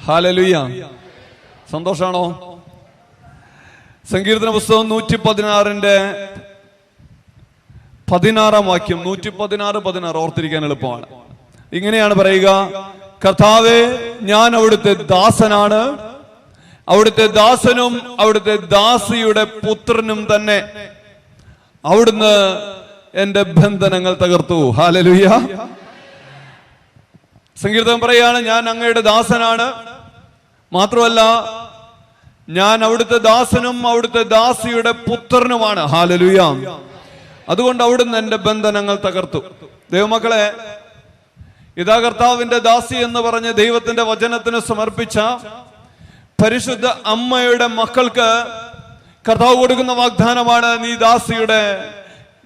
Hallelujah. സന്തോഷാണോ? സങ്കീർത്തന പുസ്തകം 116 16 വാക്യം, 116 ഓർത്തിരിക്കാൻ എളുപ്പമാണ്. ഇങ്ങനെയാണ് പറയുക: കർത്താവേ, ഞാൻ അവിടുത്തെ ദാസനാണ്, അവിടുത്തെ ദാസനും അവിടുത്തെ ദാസിയുടെ പുത്രനും തന്നെ. അവിടുന്ന് എന്റെ ബന്ധനങ്ങൾ തകർത്തു. ഹല്ലേലൂയ. സങ്കീർത്തനം പറയാണ്, ഞാൻ അങ്ങയുടെ ദാസനാണ്, മാത്രമല്ല ഞാൻ അവിടുത്തെ ദാസനും അവിടുത്തെ ദാസിയുടെ പുത്രനുമാണ്. ഹല്ലേലൂയ. അതുകൊണ്ട് അവിടുന്ന് എന്റെ ബന്ധനങ്ങൾ തകർത്തു. ദൈവമക്കളെ, ഇതാ കർത്താവിന്റെ ദാസി എന്ന് പറഞ്ഞ് ദൈവത്തിന്റെ വചനത്തിന് സമർപ്പിച്ച പരിശുദ്ധ അമ്മയുടെ മക്കൾക്ക് കർത്താവ് കൊടുക്കുന്ന വാഗ്ദാനമാണ്: നീ ദാസിയുടെ,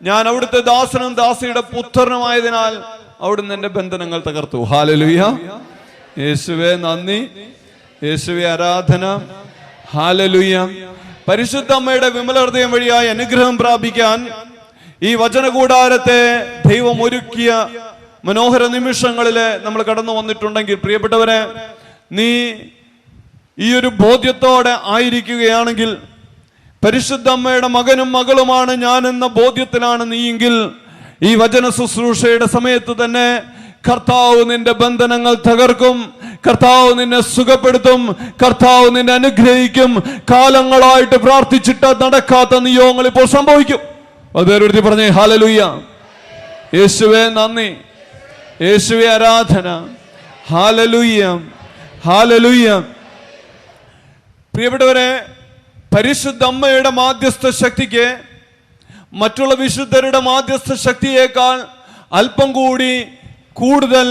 ഞാൻ അവിടുത്തെ ദാസനും ദാസിയുടെ പുത്രനുമായതിനാൽ അവിടുന്ന് എന്റെ ബന്ധനങ്ങൾ തകർത്തു. ഹല്ലേലൂയ. യേശുവേ നന്ദി, യേശുവേ ആരാധന. ഹല്ലേലൂയ. പരിശുദ്ധ അമ്മയുടെ വിമല ഹൃദയം വഴിയായി അനുഗ്രഹം പ്രാപിക്കാൻ ഈ വചനകൂടാരത്തെ ദൈവം ഒരുക്കിയ മനോഹര നിമിഷങ്ങളില് നമ്മൾ കടന്നു വന്നിട്ടുണ്ടെങ്കിൽ, പ്രിയപ്പെട്ടവരെ, നീ ഈ ഒരു ബോധ്യത്തോടെ ആയിരിക്കുകയാണെങ്കിൽ, പരിശുദ്ധ അമ്മയുടെ മകനും മകളുമാണ് ഞാൻ എന്ന ബോധ്യത്തിലാണ് നീയെങ്കിൽ, ഈ വചന ശുശ്രൂഷയുടെ സമയത്ത് തന്നെ കർത്താവ് നിന്റെ ബന്ധനങ്ങൾ തകർക്കും, കർത്താവ് നിന്നെ സുഖപ്പെടുത്തും, കർത്താവ് നിന്നെ അനുഗ്രഹിക്കും. കാലങ്ങളായിട്ട് പ്രാർത്ഥിച്ചിട്ട് നടക്കാത്ത നിയോഗങ്ങൾ ഇപ്പോൾ സംഭവിക്കും. അതേരുത്തി പറഞ്ഞേ ഹല്ലേലൂയ. യേശുവേ നന്ദി, യേശുവേ ആരാധന. Hallelujah, hallelujah. പ്രിയപ്പെട്ടവരെ, പരിശുദ്ധ അമ്മയുടെ മാധ്യസ്ഥ ശക്തിക്ക് മറ്റുള്ള വിശുദ്ധരുടെ മാധ്യസ്ഥ ശക്തിയേക്കാൾ അല്പം കൂടി കൂടുതൽ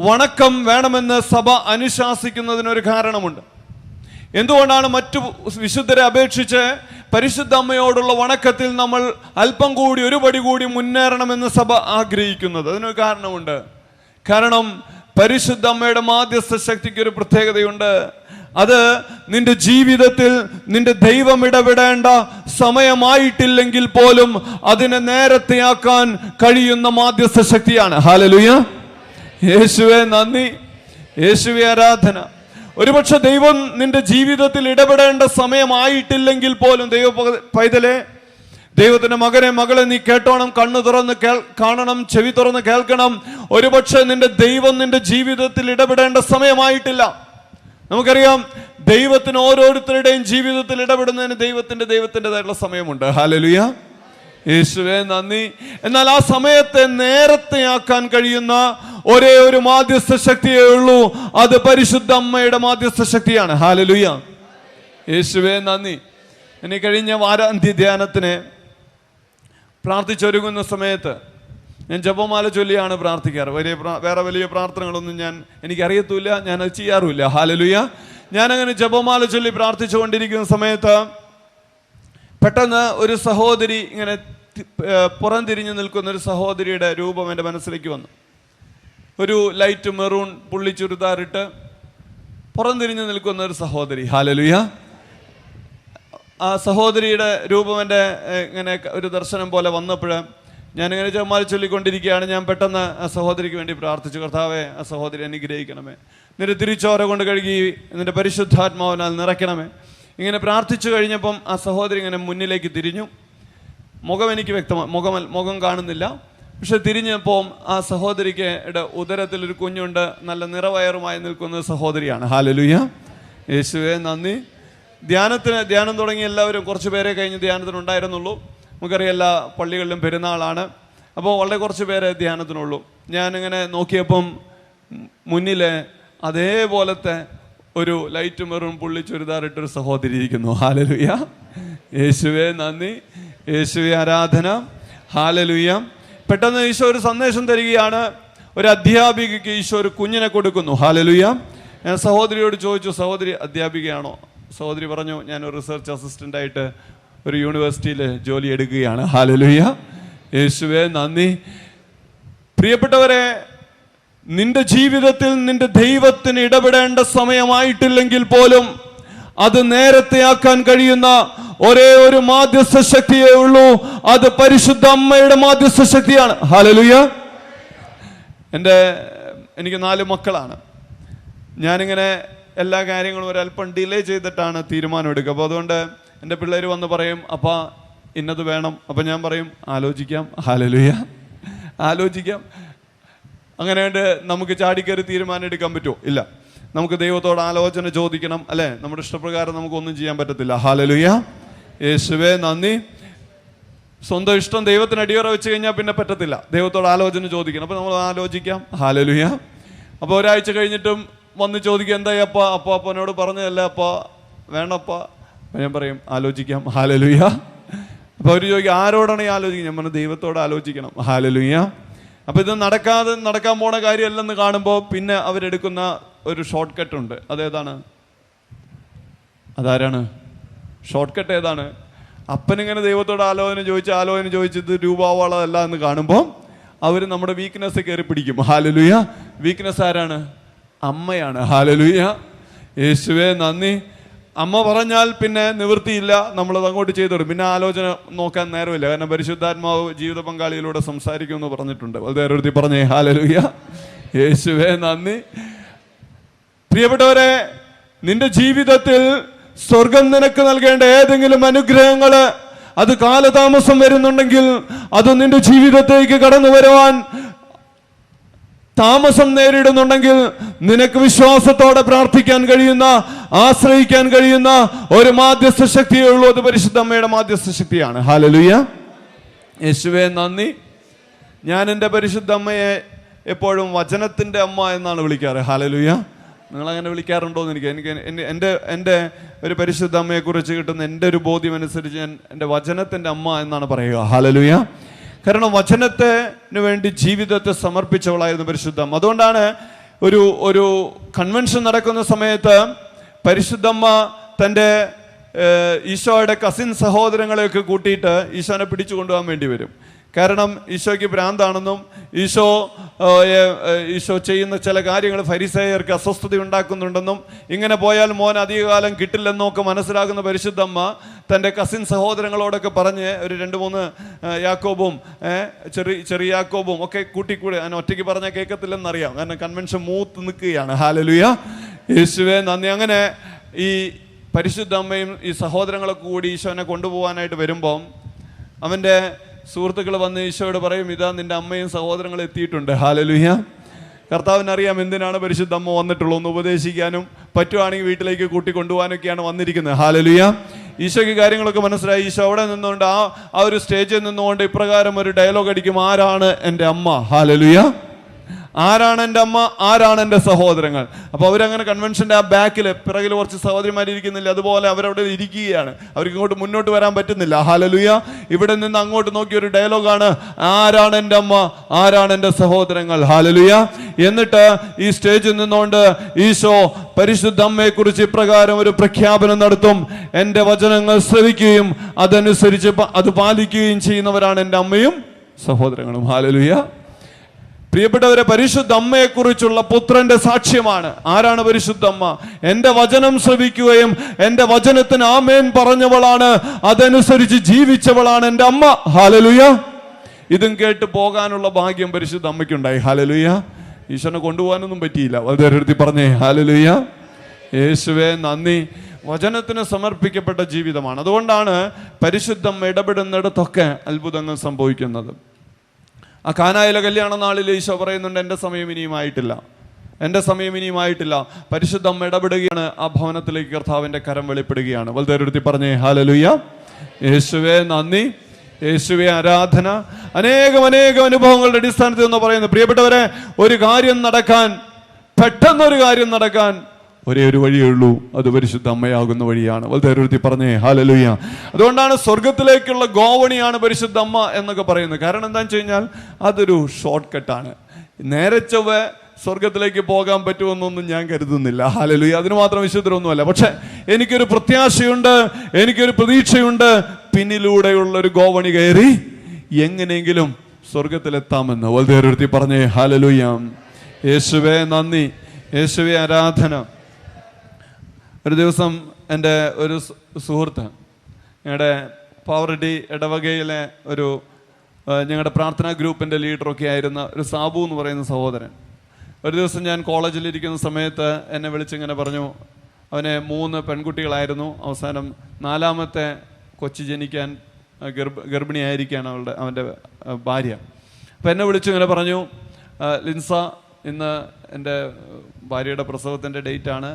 വണക്കം വേണമെന്ന് സഭ അനുശാസിക്കുന്നതിനൊരു കാരണമുണ്ട്. എന്തുകൊണ്ടാണ് മറ്റു വിശുദ്ധരെ അപേക്ഷിച്ച് പരിശുദ്ധ അമ്മയോടുള്ള വണക്കത്തിൽ നമ്മൾ അല്പം കൂടി, ഒരു പടി കൂടി മുന്നേറണമെന്ന് സഭ ആഗ്രഹിക്കുന്നത്? അതിനൊരു കാരണമുണ്ട്. കാരണം പരിശുദ്ധ അമ്മയുടെ മാധ്യസ്ഥ ശക്തിക്ക് ഒരു പ്രത്യേകതയുണ്ട്. അത് നിന്റെ ജീവിതത്തിൽ നിന്റെ ദൈവം ഇടപെടേണ്ട സമയമായിട്ടില്ലെങ്കിൽ പോലും അതിനെ നേരത്തെയാക്കാൻ കഴിയുന്ന മാധ്യസ്ഥ ശക്തിയാണ്. ഹല്ലേലൂയ. യേശുവേ നന്ദി, യേശുവേ ആരാധന. ഒരുപക്ഷെ ദൈവം നിന്റെ ജീവിതത്തിൽ ഇടപെടേണ്ട സമയമായിട്ടില്ലെങ്കിൽ പോലും, ദൈവ പൈതലേ, ദൈവത്തിന്റെ മകനെ മകളെ, നീ കേട്ടോണം, കണ്ണു തുറന്ന് കാണണം, ചെവി തുറന്ന് കേൾക്കണം. ഒരുപക്ഷെ നിന്റെ ദൈവം നിന്റെ ജീവിതത്തിൽ ഇടപെടേണ്ട സമയമായിട്ടില്ല. നമുക്കറിയാം, ദൈവത്തിന് ഓരോരുത്തരുടെയും ജീവിതത്തിൽ ഇടപെടുന്നതിന് ദൈവത്തിൻ്റെതായിട്ടുള്ള സമയമുണ്ട്. ഹല്ലേലൂയ. യേശുവേ നന്ദി. എന്നാൽ ആ സമയത്തെ നേരത്തെയാക്കാൻ കഴിയുന്ന ഒരേ ഒരു മാധ്യസ്ഥ ശക്തിയേ ഉള്ളൂ. അത് പരിശുദ്ധ അമ്മയുടെ മാധ്യസ്ഥ ശക്തിയാണ്. ഹല്ലേലൂയ. യേശുവേ നന്ദി. ഇനി കഴിഞ്ഞ വാരാന്ത്യ ധ്യാനത്തിന് പ്രാർത്ഥിച്ചൊരുങ്ങുന്ന സമയത്ത് ഞാൻ ജപമാല ചൊല്ലിയാണ് പ്രാർത്ഥിക്കാറ്. വേറെ വലിയ പ്രാർത്ഥനകളൊന്നും എനിക്കറിയത്തില്ല, ഞാനത് ചെയ്യാറുമില്ല. ഹല്ലേലൂയ. ഞാനങ്ങനെ ജപമാല ചൊല്ലി പ്രാർത്ഥിച്ചുകൊണ്ടിരിക്കുന്ന സമയത്ത് പെട്ടെന്ന് ഒരു സഹോദരി, ഇങ്ങനെ പുറംതിരിഞ്ഞു നിൽക്കുന്ന ഒരു സഹോദരിയുടെ രൂപം എൻ്റെ മനസ്സിലേക്ക് വന്നു. ഒരു ലൈറ്റ് മെറൂൺ പുള്ളി ചുരിദാറിട്ട് പുറംതിരിഞ്ഞു നിൽക്കുന്ന ഒരു സഹോദരി. ഹല്ലേലൂയ. ആ സഹോദരിയുടെ രൂപം എൻ്റെ ഇങ്ങനെ ഒരു ദർശനം പോലെ വന്നപ്പോൾ ഞാനിങ്ങനെ ജപമാല ചൊല്ലിക്കൊണ്ടിരിക്കുകയാണ്. ഞാൻ പെട്ടെന്ന് ആ സഹോദരിക്ക് വേണ്ടി പ്രാർത്ഥിച്ചു: കർത്താവേ, ആ സഹോദരി അനുഗ്രഹിക്കണമേ, നിന്റെ തിരിച്ചോര കൊണ്ട് കഴുകി നിന്റെ പരിശുദ്ധാത്മാവിനാൽ നിറയ്ക്കണമേ. ഇങ്ങനെ പ്രാർത്ഥിച്ചു കഴിഞ്ഞപ്പം ആ സഹോദരി ഇങ്ങനെ മുന്നിലേക്ക് തിരിഞ്ഞു. മുഖം എനിക്ക് മുഖം കാണുന്നില്ല, പക്ഷെ തിരിഞ്ഞപ്പോൾ ആ സഹോദരിക്ക് ഉദരത്തിൽ ഒരു കുഞ്ഞുണ്ട്, നല്ല നിറവയറുമായി നിൽക്കുന്ന സഹോദരിയാണ്. ഹല്ലേലൂയ. യേശുവേ നന്ദി. ധ്യാനം തുടങ്ങി എല്ലാവരും, കുറച്ച് പേരെ കഴിഞ്ഞ് ധ്യാനത്തിനുണ്ടായിരുന്നുള്ളൂ. നമുക്കറിയാം, എല്ലാ പള്ളികളിലും പെരുന്നാളാണ്. അപ്പോൾ വളരെ കുറച്ച് പേരെ ധ്യാനത്തിനുള്ളൂ. ഞാനിങ്ങനെ നോക്കിയപ്പം മുന്നിലെ അതേപോലത്തെ ഒരു ലൈറ്റ് മെറൂൺ പുള്ളി ചുരിദാറിട്ടൊരു സഹോദരി ഇരിക്കുന്നു. ഹല്ലേലൂയ. യേശുവേ നന്ദി, യേശുവേ ആരാധന. ഹല്ലേലൂയ. പെട്ടെന്ന് ഈശോ ഒരു സന്ദേശം തരികയാണ്. ഒരു അധ്യാപികയ്ക്ക് ഈശോ ഒരു കുഞ്ഞിനെ കൊടുക്കുന്നു. ഹല്ലേലൂയ. ഞാൻ സഹോദരിയോട് ചോദിച്ചു, സഹോദരി അധ്യാപികയാണോ? സഹോദരി പറഞ്ഞു, ഞാനൊരു റിസർച്ച് അസിസ്റ്റൻ്റായിട്ട് ഒരു യൂണിവേഴ്സിറ്റിയിൽ ജോലി എടുക്കുകയാണ്. ഹല്ലേലൂയ. യേശുവേ നന്ദി. പ്രിയപ്പെട്ടവരെ, നിന്റെ ജീവിതത്തിൽ നിന്റെ ദൈവത്തിന് ഇടപെടേണ്ട സമയമായിട്ടില്ലെങ്കിൽ പോലും അത് നേരത്തെയാക്കാൻ കഴിയുന്ന ഒരേ ഒരു മാധ്യസ്ഥ ശക്തിയേ ഉള്ളൂ. അത് പരിശുദ്ധ അമ്മയുടെ മാധ്യസ്ഥ ശക്തിയാണ്. ഹല്ലേലൂയ. എനിക്ക് 4 മക്കളാണ്. ഞാനിങ്ങനെ എല്ലാ കാര്യങ്ങളും ഒരല്പം ഡിലേ ചെയ്തിട്ടാണ് തീരുമാനം എടുക്കുക. അപ്പോൾ അതുകൊണ്ട് എൻ്റെ പിള്ളേർ വന്ന് പറയും, അപ്പാ ഇന്നത് വേണം. അപ്പം ഞാൻ പറയും ആലോചിക്കാം. ഹല്ലേലൂയ, ആലോചിക്കാം. അങ്ങനെയായിട്ട് നമുക്ക് ചാടിക്കയറി തീരുമാനം എടുക്കാൻ പറ്റുമോ? ഇല്ല. നമുക്ക് ദൈവത്തോട് ആലോചന ചോദിക്കണം, അല്ലേ? നമ്മുടെ ഇഷ്ടപ്രകാരം നമുക്കൊന്നും ചെയ്യാൻ പറ്റത്തില്ല. ഹല്ലേലൂയ, യേശുവേ നന്ദി. സ്വന്തം ഇഷ്ടം ദൈവത്തിന് അടിയറ വെച്ച് കഴിഞ്ഞാൽ പിന്നെ പറ്റത്തില്ല. ദൈവത്തോട് ആലോചന ചോദിക്കണം. അപ്പോൾ നമ്മൾ ആലോചിക്കാം. ഹല്ലേലൂയ. അപ്പോൾ ഒരാഴ്ച കഴിഞ്ഞിട്ടും വന്ന് ചോദിക്കുക, എന്തായി അപ്പ? അപ്പനോട് പറഞ്ഞതല്ലേ അപ്പ, വേണപ്പ. അപ്പം ഞാൻ പറയും ആലോചിക്കാം. ഹല്ലേലൂയ. അപ്പോൾ അവർ ചോദിക്കും, ആരോടാണ് ഈ ആലോചിക്കുക? ഞാൻ പറഞ്ഞു ദൈവത്തോട് ആലോചിക്കണം. ഹല്ലേലൂയ. അപ്പോൾ ഇത് നടക്കാൻ പോണ കാര്യമല്ലെന്ന് കാണുമ്പോൾ പിന്നെ അവരെടുക്കുന്ന ഒരു ഷോർട്ട് കട്ട് ഉണ്ട്. അതേതാണ്? അതാരാണ്? ഷോർട്ട് കട്ട് ഏതാണ്? അപ്പനിങ്ങനെ ദൈവത്തോട് ആലോചന ചോദിച്ചത് രൂപാവളമല്ല എന്ന് കാണുമ്പോൾ അവർ നമ്മുടെ വീക്ക്നെസ് കയറി പിടിക്കും. ഹല്ലേലൂയ. വീക്ക്നെസ് ആരാണ്? അമ്മയാണ്. ഹല്ലേലൂയ, യേശുവേ നന്ദി. അമ്മ പറഞ്ഞാൽ പിന്നെ നിവൃത്തിയില്ല, നമ്മളത് അങ്ങോട്ട് ചെയ്തോടും. പിന്നെ ആലോചന നോക്കാൻ നേരമില്ല. കാരണം പരിശുദ്ധാത്മാവ് ജീവിത പങ്കാളിയിലൂടെ സംസാരിക്കുമെന്ന് പറഞ്ഞിട്ടുണ്ട്. വളരെ പറഞ്ഞേ ഹല്ലേലൂയ, യേശുവേ നന്ദി. പ്രിയപ്പെട്ടവരെ, നിന്റെ ജീവിതത്തിൽ സ്വർഗം നിനക്ക് നൽകേണ്ട ഏതെങ്കിലും അനുഗ്രഹങ്ങള് അത് കാലതാമസം വരുന്നുണ്ടെങ്കിൽ, അത് നിന്റെ ജീവിതത്തേക്ക് കടന്നു വരുവാൻ താമസം നേരിടുന്നുണ്ടെങ്കിൽ, നിനക്ക് വിശ്വാസത്തോടെ പ്രാർത്ഥിക്കാൻ കഴിയുന്ന, ആശ്രയിക്കാൻ കഴിയുന്ന ഒരു മാധ്യസ്ഥ ശക്തിയേ ഉള്ളൂ. അത് പരിശുദ്ധ അമ്മയുടെ മാധ്യസ്ഥ ശക്തിയാണ്. ഹല്ലേലൂയ, യേശുവേ നന്ദി. ഞാൻ എൻ്റെ പരിശുദ്ധ അമ്മയെ എപ്പോഴും വചനത്തിൻ്റെ അമ്മ എന്നാണ് വിളിക്കാറ്. ഹല്ലേലൂയ. നിങ്ങളങ്ങനെ വിളിക്കാറുണ്ടോയെന്ന് എനിക്ക് എൻ്റെ ഒരു പരിശുദ്ധ അമ്മയെക്കുറിച്ച് കിട്ടുന്ന എൻ്റെ ഒരു ബോധ്യം അനുസരിച്ച് ഞാൻ എൻ്റെ വചനത്തിൻ്റെ അമ്മ എന്നാണ് പറയുക. ഹല്ലേലൂയ. കാരണം വചനത്തിന് വേണ്ടി ജീവിതത്തെ സമർപ്പിച്ചവളായിരുന്നു പരിശുദ്ധമ്മ. അതുകൊണ്ടാണ് ഒരു കൺവെൻഷൻ നടക്കുന്ന സമയത്ത് പരിശുദ്ധമ്മ തൻ്റെ ഈശോയുടെ കസിൻ സഹോദരങ്ങളെയൊക്കെ കൂട്ടിയിട്ട് ഈശോനെ പിടിച്ചു കൊണ്ടുപോകാൻ വേണ്ടി വരും. കാരണം ഈശോയ്ക്ക് ഭ്രാന്താണെന്നും ഈശോ ചെയ്യുന്ന ചില കാര്യങ്ങൾ ഫരിസേയർക്ക് അസ്വസ്ഥത ഉണ്ടാക്കുന്നുണ്ടെന്നും ഇങ്ങനെ പോയാൽ മോൻ അധികകാലം കിട്ടില്ലെന്നും ഒക്കെ മനസ്സിലാക്കുന്ന പരിശുദ്ധമ്മ തൻ്റെ കസിൻ സഹോദരങ്ങളോടൊക്കെ പറഞ്ഞ് ഒരു 2-3 യാക്കോബും ചെറിയ യാക്കോബും ഒക്കെ കൂട്ടിക്കൂടി. ഞാൻ ഒറ്റയ്ക്ക് പറഞ്ഞാൽ കേൾക്കത്തില്ലെന്നറിയാം, കാരണം കൺവെൻഷൻ മൂത്ത് നിൽക്കുകയാണ്. ഹല്ലേലൂയ, യേശുവേ നന്ദി. അങ്ങനെ ഈ പരിശുദ്ധ അമ്മയും ഈ സഹോദരങ്ങളൊക്കെ കൂടി ഈശോനെ കൊണ്ടുപോകാനായിട്ട് വരുമ്പം അവൻ്റെ സുഹൃത്തുക്കൾ വന്ന് ഈശോയോട് പറയും, ഇതാ നിന്റെ അമ്മയും സഹോദരങ്ങളും എത്തിയിട്ടുണ്ട്. ഹല്ലേലൂയ. കർത്താവിനറിയാം എന്തിനാണ് പരിശുദ്ധ അമ്മ വന്നിട്ടുള്ളത്. ഒന്ന് ഉപദേശിക്കാനും പറ്റുവാണെങ്കിൽ വീട്ടിലേക്ക് കൂട്ടി കൊണ്ടുപോകാനൊക്കെയാണ് വന്നിരിക്കുന്നത്. ഹല്ലേലൂയ. ഈശോയ്ക്ക് കാര്യങ്ങളൊക്കെ മനസ്സിലായി. ഈശോ അവിടെ നിന്നുകൊണ്ട് ആ ഒരു സ്റ്റേജിൽ നിന്നുകൊണ്ട് ഇപ്രകാരം ഒരു ഡയലോഗ് അടിക്കും, ആരാണ് എൻ്റെ അമ്മ? ഹല്ലേലൂയ. ആരാണ് എൻ്റെ അമ്മ, ആരാണ് എൻ്റെ സഹോദരങ്ങൾ? അപ്പോൾ അവരങ്ങനെ കൺവെൻഷൻ്റെ ആ ബാക്കിൽ പിറകിൽ കുറച്ച് സഹോദരിമാരിയ്ക്കുന്നില്ല, അതുപോലെ അവരവിടെ ഇരിക്കുകയാണ്. അവർക്ക് ഇങ്ങോട്ട് മുന്നോട്ട് വരാൻ പറ്റുന്നില്ല. ഹല്ലേലൂയ. ഇവിടെ നിന്ന് അങ്ങോട്ട് നോക്കിയ ഒരു ഡയലോഗാണ്, ആരാണ് എൻ്റെ അമ്മ, ആരാണ് എൻ്റെ സഹോദരങ്ങൾ? ഹല്ലേലൂയ. എന്നിട്ട് ഈ സ്റ്റേജിൽ നിന്നുകൊണ്ട് ഈശോ പരിശുദ്ധ അമ്മയെക്കുറിച്ച് ഇപ്രകാരം ഒരു പ്രഖ്യാപനം നടത്തും, എൻ്റെ വചനങ്ങൾ ശ്രവിക്കുകയും അതനുസരിച്ച് അത് പാലിക്കുകയും ചെയ്യുന്നവരാണ് എൻ്റെ അമ്മയും സഹോദരങ്ങളും. ഹല്ലേലൂയ. പ്രിയപ്പെട്ടവരെ, പരിശുദ്ധ അമ്മയെക്കുറിച്ചുള്ള പുത്രന്റെ സാക്ഷ്യമാണ്. ആരാണ് പരിശുദ്ധ അമ്മ? എൻ്റെ വചനം ശ്രവിക്കുകയും എൻ്റെ വചനത്തിന് ആമേൻ പറഞ്ഞവളാണ്, അതനുസരിച്ച് ജീവിച്ചവളാണ് എൻ്റെ അമ്മ. ഹല്ലേലൂയ. ഇതും കേട്ട് പോകാനുള്ള ഭാഗ്യം പരിശുദ്ധ അമ്മയ്ക്കുണ്ടായി. ഹല്ലേലൂയ. ഈശോനെ കൊണ്ടുപോകാനൊന്നും പറ്റിയില്ല. വളരെ പറഞ്ഞേ ഹല്ലേലൂയ, യേശുവേ നന്ദി. വചനത്തിന് സമർപ്പിക്കപ്പെട്ട ജീവിതമാണ്. അതുകൊണ്ടാണ് പരിശുദ്ധം ഇടപെടുന്നിടത്തൊക്കെ അത്ഭുതങ്ങൾ സംഭവിക്കുന്നത്. ആ കാനായിലെ കല്യാണ നാളിൽ ഈശോ പറയുന്നുണ്ട്, എൻ്റെ സമയം ഇനിയുമായിട്ടില്ല, എൻ്റെ സമയം ഇനിയുമായിട്ടില്ല. പരിശുദ്ധം ഇടപെടുകയാണ്. ആ ഭവനത്തിലേക്ക് കർത്താവിൻ്റെ കരം വെളിപ്പെടുകയാണ്. വളരെ പറഞ്ഞേ ഹല്ലേലൂയ, യേശുവേ നന്ദി, യേശുവേ ആരാധന. അനേകം അനുഭവങ്ങളുടെ അടിസ്ഥാനത്തിൽ എന്ന് പറയുന്നത്, പ്രിയപ്പെട്ടവരെ, ഒരു കാര്യം നടക്കാൻ, പെട്ടെന്നൊരു കാര്യം നടക്കാൻ ഒരേ ഒരു വഴിയേ ഉള്ളൂ, അത് പരിശുദ്ധ അമ്മയാകുന്ന വഴിയാണ്. വളരെ പറഞ്ഞേ ഹല്ലേലൂയ. അതുകൊണ്ടാണ് സ്വർഗത്തിലേക്കുള്ള ഗോവണിയാണ് പരിശുദ്ധ അമ്മ എന്നൊക്കെ പറയുന്നത്. കാരണം എന്താണെന്ന് വെച്ച് കഴിഞ്ഞാൽ അതൊരു ഷോർട്ട് കട്ടാണ്. നേരെ ചൊവ്വ സ്വർഗത്തിലേക്ക് പോകാൻ പറ്റുമെന്നൊന്നും ഞാൻ കരുതുന്നില്ല. ഹല്ലേലൂയ. അതിന് മാത്രം വിശുദ്ധരൊന്നുമല്ല. പക്ഷെ എനിക്കൊരു പ്രത്യാശയുണ്ട്, എനിക്കൊരു പ്രതീക്ഷയുണ്ട്. പിന്നിലൂടെയുള്ളൊരു ഗോവണി കയറി എങ്ങനെയെങ്കിലും സ്വർഗത്തിലെത്താമെന്ന്. വളരെ പറഞ്ഞേ ഹല്ലേലൂയ, യേശുവേ നന്ദി, യേശുവേ ആരാധന. ഒരു ദിവസം എൻ്റെ ഒരു സുഹൃത്ത്, ഞങ്ങളുടെ പാവറട്ടി ഇടവകയിലെ ഞങ്ങളുടെ പ്രാർത്ഥനാ ഗ്രൂപ്പിൻ്റെ ലീഡറൊക്കെ ആയിരുന്ന ഒരു സാബു എന്ന് പറയുന്ന സഹോദരൻ, ഒരു ദിവസം ഞാൻ കോളേജിലിരിക്കുന്ന സമയത്ത് എന്നെ വിളിച്ചിങ്ങനെ പറഞ്ഞു, അവന് 3 പെൺകുട്ടികളായിരുന്നു, അവസാനം 4ാമത്തെ കൊച്ചു ജനിക്കാൻ ഗർഭിണിയായിരിക്കുകയാണ് അവൻ്റെ ഭാര്യ. അപ്പം എന്നെ വിളിച്ചു ഇങ്ങനെ പറഞ്ഞു, ലിൻസ, ഇന്ന് എൻ്റെ ഭാര്യയുടെ പ്രസവത്തിൻ്റെ ഡേറ്റാണ്,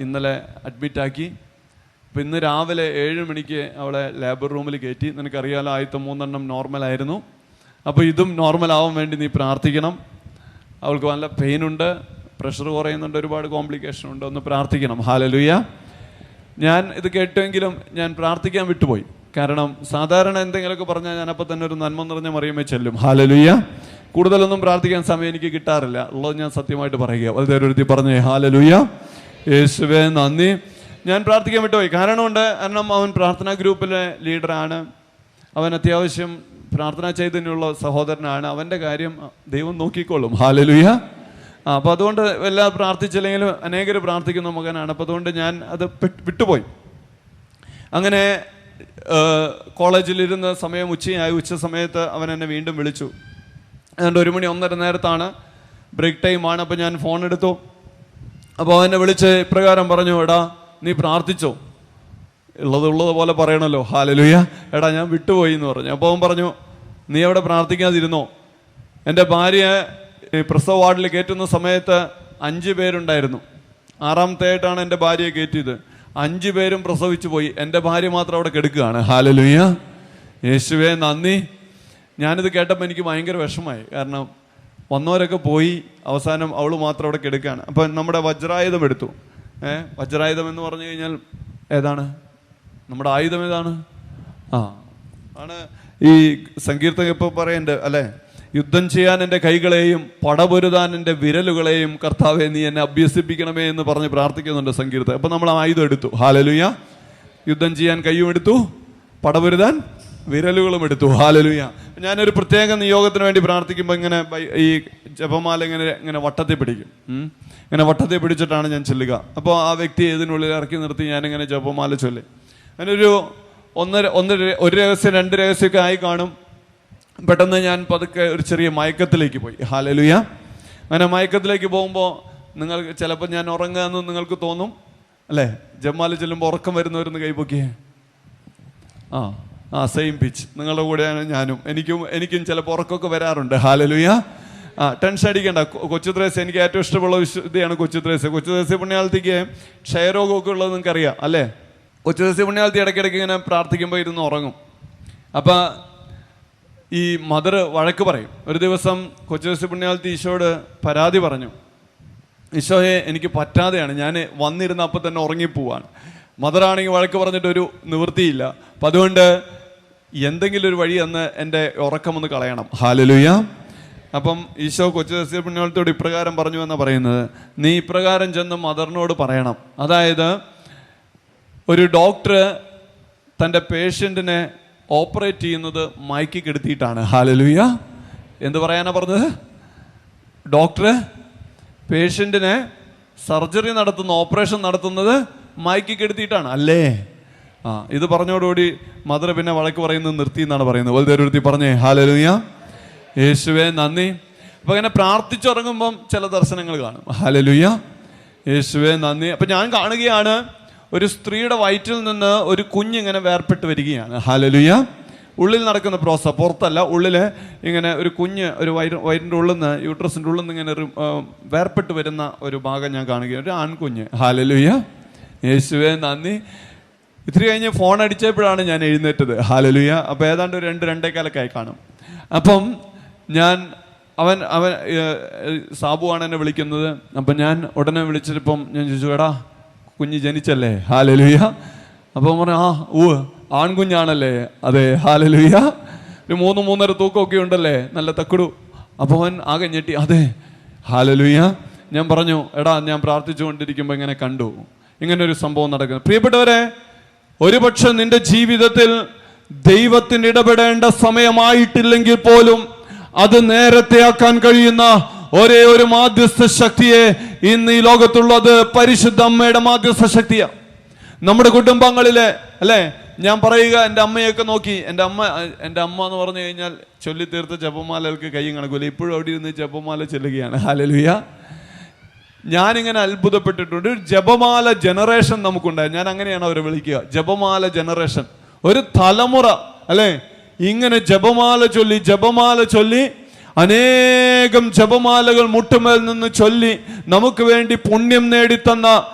ഇന്നലെ അഡ്മിറ്റാക്കി. അപ്പോൾ ഇന്ന് രാവിലെ 7 മണിക്ക് അവളെ ലേബർ റൂമിൽ കയറ്റി. നിനക്കറിയാലോ, ആദ്യത്തെ 3 നോർമലായിരുന്നു. അപ്പോൾ ഇതും നോർമലാവാൻ വേണ്ടി നീ പ്രാർത്ഥിക്കണം. അവൾക്ക് നല്ല പെയിനുണ്ട്, പ്രഷർ കുറയുന്നുണ്ട്, ഒരുപാട് കോംപ്ലിക്കേഷൻ ഉണ്ട്, ഒന്ന് പ്രാർത്ഥിക്കണം. ഹല്ലേലൂയ. ഞാൻ ഇത് കേട്ടെങ്കിലും ഞാൻ പ്രാർത്ഥിക്കാൻ വിട്ടുപോയി. കാരണം സാധാരണ എന്തെങ്കിലുമൊക്കെ പറഞ്ഞാൽ ഞാൻ അപ്പം തന്നെ ഒരു നന്മ നിറഞ്ഞ മറിയുമേ ചെല്ലും. ഹല്ലേലൂയ. കൂടുതലൊന്നും പ്രാർത്ഥിക്കാൻ സമയം എനിക്ക് കിട്ടാറില്ല, ഉള്ളത് ഞാൻ സത്യമായിട്ട് പറയുക. വളരെ പറഞ്ഞേ ഹല്ലേലൂയ, യേശുവേ നന്ദി. ഞാൻ പ്രാർത്ഥിക്കാൻ വിട്ടുപോയി. കാരണം അവൻ പ്രാർത്ഥനാ ഗ്രൂപ്പിലെ ലീഡറാണ്, അവൻ അത്യാവശ്യം പ്രാർത്ഥനാ ചൈതന്യമുള്ള സഹോദരനാണ്, അവൻ്റെ കാര്യം ദൈവം നോക്കിക്കോളും. ഹല്ലേലൂയ. അപ്പോൾ അതുകൊണ്ട് എല്ലാം പ്രാർത്ഥിച്ചില്ലെങ്കിലും അനേകർ പ്രാർത്ഥിക്കുന്ന മകനാണ്. അപ്പോൾ അതുകൊണ്ട് ഞാൻ അത് വിട്ടുപോയി. അങ്ങനെ കോളേജിലിരുന്ന സമയം ഉച്ചയായി. ഉച്ച സമയത്ത് അവൻ എന്നെ വീണ്ടും വിളിച്ചു. അതുകൊണ്ട് 1 മണി 1:30 നേരത്താണ്, ബ്രേക്ക് ടൈമാണ്. അപ്പോൾ ഞാൻ ഫോൺ എടുത്തു. അപ്പോൾ അവനെ വിളിച്ച് ഇപ്രകാരം പറഞ്ഞു, എടാ നീ പ്രാർത്ഥിച്ചോ? ഉള്ളത് പോലെ പറയണല്ലോ. ഹല്ലേലൂയ. എടാ ഞാൻ വിട്ടുപോയി എന്ന് പറഞ്ഞു. അപ്പോൾ അവൻ പറഞ്ഞു, നീ അവിടെ പ്രാർത്ഥിക്കാതിരുന്നോ? എൻ്റെ ഭാര്യ പ്രസവ വാർഡിൽ കയറ്റുന്ന സമയത്ത് 5 പേരുണ്ടായിരുന്നു. 6ാമത്തെയായിട്ടാണ് എൻ്റെ ഭാര്യയെ കയറ്റിയത്. 5 പേരും പ്രസവിച്ചു പോയി, എൻ്റെ ഭാര്യ മാത്രം അവിടെ കിടക്കുകയാണ്. ഹല്ലേലൂയ, യേശുവേ നന്ദി. ഞാനിത് കേട്ടപ്പോൾ എനിക്ക് ഭയങ്കര വിഷമമായി. കാരണം വന്നവരൊക്കെ പോയി, അവസാനം അവൾ മാത്രം അവിടെ കിടക്കുകയാണ്. അപ്പം നമ്മുടെ വജ്രായുധം എടുത്തു. വജ്രായുധം എന്ന് പറഞ്ഞു കഴിഞ്ഞാൽ ഏതാണ്? നമ്മുടെ ആയുധം ഏതാണ്? ആണ് ഈ സങ്കീർത്തകൻ ഇപ്പോൾ പറയണ്ട് അല്ലേ, യുദ്ധം ചെയ്യാൻ എൻ്റെ കൈകളെയും പടപൊരുതാൻ എൻ്റെ വിരലുകളെയും കർത്താവെ നീ എന്നെ അഭ്യസിപ്പിക്കണമേ എന്ന് പറഞ്ഞ് പ്രാർത്ഥിക്കുന്നുണ്ട് സങ്കീർത്തകൻ. അപ്പം നമ്മൾ ആയുധം എടുത്തു. ഹല്ലേലൂയ. യുദ്ധം ചെയ്യാൻ കൈയും എടുത്തു, പടപൊരുതാൻ വിരലുകളും എടുത്തു. ഹല്ലേലൂയ. ഞാനൊരു പ്രത്യേക നിയോഗത്തിന് വേണ്ടി പ്രാർത്ഥിക്കുമ്പോൾ ഇങ്ങനെ ഈ ജപമാല ഇങ്ങനെ വട്ടത്തിൽ പിടിക്കും. ഇങ്ങനെ വട്ടത്തിൽ പിടിച്ചിട്ടാണ് ഞാൻ ചൊല്ലുക. അപ്പോൾ ആ വ്യക്തി ഇതിനുള്ളിൽ ഇറക്കി നിർത്തി ഞാനിങ്ങനെ ജപമാല ചൊല്ലി. അതിനൊരു ഒരു രഹസ്യം 2 രഹസ്യമൊക്കെ ആയി കാണും. പെട്ടെന്ന് ഞാൻ പതുക്കെ ഒരു ചെറിയ മയക്കത്തിലേക്ക് പോയി. ഹല്ലേലൂയ. അങ്ങനെ മയക്കത്തിലേക്ക് പോകുമ്പോൾ നിങ്ങൾക്ക് ചിലപ്പോൾ ഞാൻ ഉറങ്ങുകയെന്ന് നിങ്ങൾക്ക് തോന്നും അല്ലേ? ജപമാല ചെല്ലുമ്പോൾ ഉറക്കം വരുന്നവരെന്ന് കൈപൊക്കിയേ. സെയിം പിച്ച്, നിങ്ങളുടെ കൂടെയാണ് ഞാനും. എനിക്കും ചിലപ്പോൾ ഉറക്കമൊക്കെ വരാറുണ്ട്. ഹല്ലേലൂയ. ടെൻഷൻ അടിക്കേണ്ട. കൊച്ചുത്രേസ്യ എനിക്ക് ഏറ്റവും ഇഷ്ടമുള്ള വിശുദ്ധിയാണ് കൊച്ചുത്രേസ്യ. കൊച്ചുത്രേസ്യ പുണ്യാളത്തിക്ക് ക്ഷയരോഗമൊക്കെ ഉള്ളത് നിങ്ങൾക്ക് അറിയാം അല്ലേ? കൊച്ചുത്രേസ്യ പുണ്യാളത്തി ഇടയ്ക്കിടയ്ക്ക് ഇങ്ങനെ പ്രാർത്ഥിക്കുമ്പോൾ ഇരുന്ന് ഉറങ്ങും. അപ്പം ഈ മദർ വഴക്ക് പറയും. ഒരു ദിവസം കൊച്ചുത്രേസ്യ പുണ്യാളത്തി ഈശോയോട് പരാതി പറഞ്ഞു, ഈശോയെ എനിക്ക് പറ്റാതെയാണ്, ഞാൻ വന്നിരുന്ന അപ്പം തന്നെ ഉറങ്ങിപ്പോവാണ്. മദറാണെങ്കിൽ വഴക്ക് പറഞ്ഞിട്ടൊരു നിവൃത്തിയില്ല. അപ്പം അതുകൊണ്ട് എന്തെങ്കിലും ഒരു വഴി അന്ന് എൻ്റെ ഉറക്കമൊന്ന് കളയണം. ഹല്ലേലൂയ. അപ്പം ഈശോ കൊച്ചുത്രേസ്യ പുണ്യാളത്തിയോട് ഇപ്രകാരം പറഞ്ഞു എന്നാണ് പറയുന്നത്, നീ ഇപ്രകാരം ചെന്ന് മദറിനോട് പറയണം. അതായത് ഒരു ഡോക്ടർ തൻ്റെ പേഷ്യൻറ്റിനെ ഓപ്പറേറ്റ് ചെയ്യുന്നത് മയക്കി കെടുത്തിയിട്ടാണ്. ഹല്ലേലൂയ. എന്ത് പറയാനാ പറഞ്ഞത്? ഡോക്ടർ പേഷ്യൻറ്റിനെ സർജറി നടത്തുന്ന, ഓപ്പറേഷൻ നടത്തുന്നത് മയക്കി കെടുത്തിയിട്ടാണ് അല്ലേ? ഇത് പറഞ്ഞോടുകൂടി മദർ പിന്നെ വഴക്ക് പറയുന്നത് നിർത്തി എന്നാണ് പറയുന്നത്. വലുതേരുത്തി പറഞ്ഞേ ഹല്ലേലൂയ, യേശുവേ നന്ദി. അപ്പം അങ്ങനെ പ്രാർത്ഥിച്ചുറങ്ങുമ്പം ചില ദർശനങ്ങൾ കാണും. ഹല്ലേലൂയ, യേശുവേ നന്ദി. അപ്പം ഞാൻ കാണുകയാണ്, ഒരു സ്ത്രീയുടെ വയറ്റിൽ നിന്ന് ഒരു കുഞ്ഞിങ്ങനെ വേർപെട്ട് വരികയാണ്. ഹല്ലേലൂയ. ഉള്ളിൽ നടക്കുന്ന പ്രോസസ്, പുറത്തല്ല, ഉള്ളിൽ ഇങ്ങനെ ഒരു കുഞ്ഞ്, ഒരു വയറിൻ്റെ ഉള്ളിൽ നിന്ന്, യൂട്രസിൻ്റെ ഉള്ളിൽ നിന്ന് ഇങ്ങനെ വേർപെട്ട് വരുന്ന ഒരു ഭാഗം ഞാൻ കാണുകയാണ്, ഒരു ആൺകുഞ്ഞ്. ഹല്ലേലൂയ, യേശുവേ നന്ദി. ഇത്തിരി കഴിഞ്ഞ് ഫോൺ അടിച്ചപ്പോഴാണ് ഞാൻ എഴുന്നേറ്റത്. ഹല്ലേലൂയ. അപ്പോൾ ഏതാണ്ട് ഒരു 2-2:15 കാണും. അപ്പം അവൻ സാബുവാണ് എന്നെ വിളിക്കുന്നത്. അപ്പം ഞാൻ ഉടനെ വിളിച്ചിട്ടിപ്പം ഞാൻ ചോദിച്ചു, എടാ കുഞ്ഞ് ജനിച്ചല്ലേ? ഹല്ലേലൂയ. അപ്പം പറഞ്ഞു, ആൺകുഞ്ഞാണല്ലേ? അതെ. ഹല്ലേലൂയ. ഒരു 3-3.5 തൂക്കമൊക്കെ ഉണ്ടല്ലേ, നല്ല തക്കുടു. അപ്പോൾ അവൻ ആകെ ഞെട്ടി. അതെ. ഹല്ലേലൂയ. ഞാൻ പറഞ്ഞു, എടാ ഞാൻ പ്രാർത്ഥിച്ചുകൊണ്ടിരിക്കുമ്പോൾ ഇങ്ങനെ കണ്ടു, ഇങ്ങനെ ഒരു സംഭവം നടക്കുന്നു. പ്രിയപ്പെട്ടവരെ, ഒരുപക്ഷെ നിന്റെ ജീവിതത്തിൽ ദൈവത്തിന് ഇടപെടേണ്ട സമയമായിട്ടില്ലെങ്കിൽ പോലും അത് നേരത്തെ ആക്കാൻ കഴിയുന്ന ഒരേ ഒരു മാധ്യസ്ഥ ശക്തിയെ ഇന്ന് ഈ ലോകത്തുള്ളത് പരിശുദ്ധ അമ്മയുടെ മാധ്യസ്ഥ ശക്തിയാണ്. നമ്മുടെ കുടുംബങ്ങളിലെ അല്ലേ, ഞാൻ പറയുക, എൻ്റെ അമ്മയൊക്കെ നോക്കി, എൻ്റെ അമ്മ എന്ന് പറഞ്ഞു കഴിഞ്ഞാൽ ചൊല്ലിത്തീർത്ത ജപമാലകൾക്ക് കൈയും കണക്കൂല. ഇപ്പോഴും അവിടെ ഇരുന്ന് ജപമാല ചൊല്ലുകയാണ്. ഹല്ലേലൂയ. ഞാനിങ്ങനെ അത്ഭുതപ്പെട്ടിട്ടുണ്ട്. ഒരു ജപമാല ജനറേഷൻ നമുക്കുണ്ടായി. ഞാൻ അങ്ങനെയാണ് അവരെ വിളിക്കുക, ജപമാല ജനറേഷൻ. ഒരു തലമുറ അല്ലേ ഇങ്ങനെ ജപമാല ചൊല്ലി അനേകം ജപമാലകൾ മുട്ടുമേൽ നിന്ന് ചൊല്ലി നമുക്ക് വേണ്ടി പുണ്യം നേടിത്തന്ന,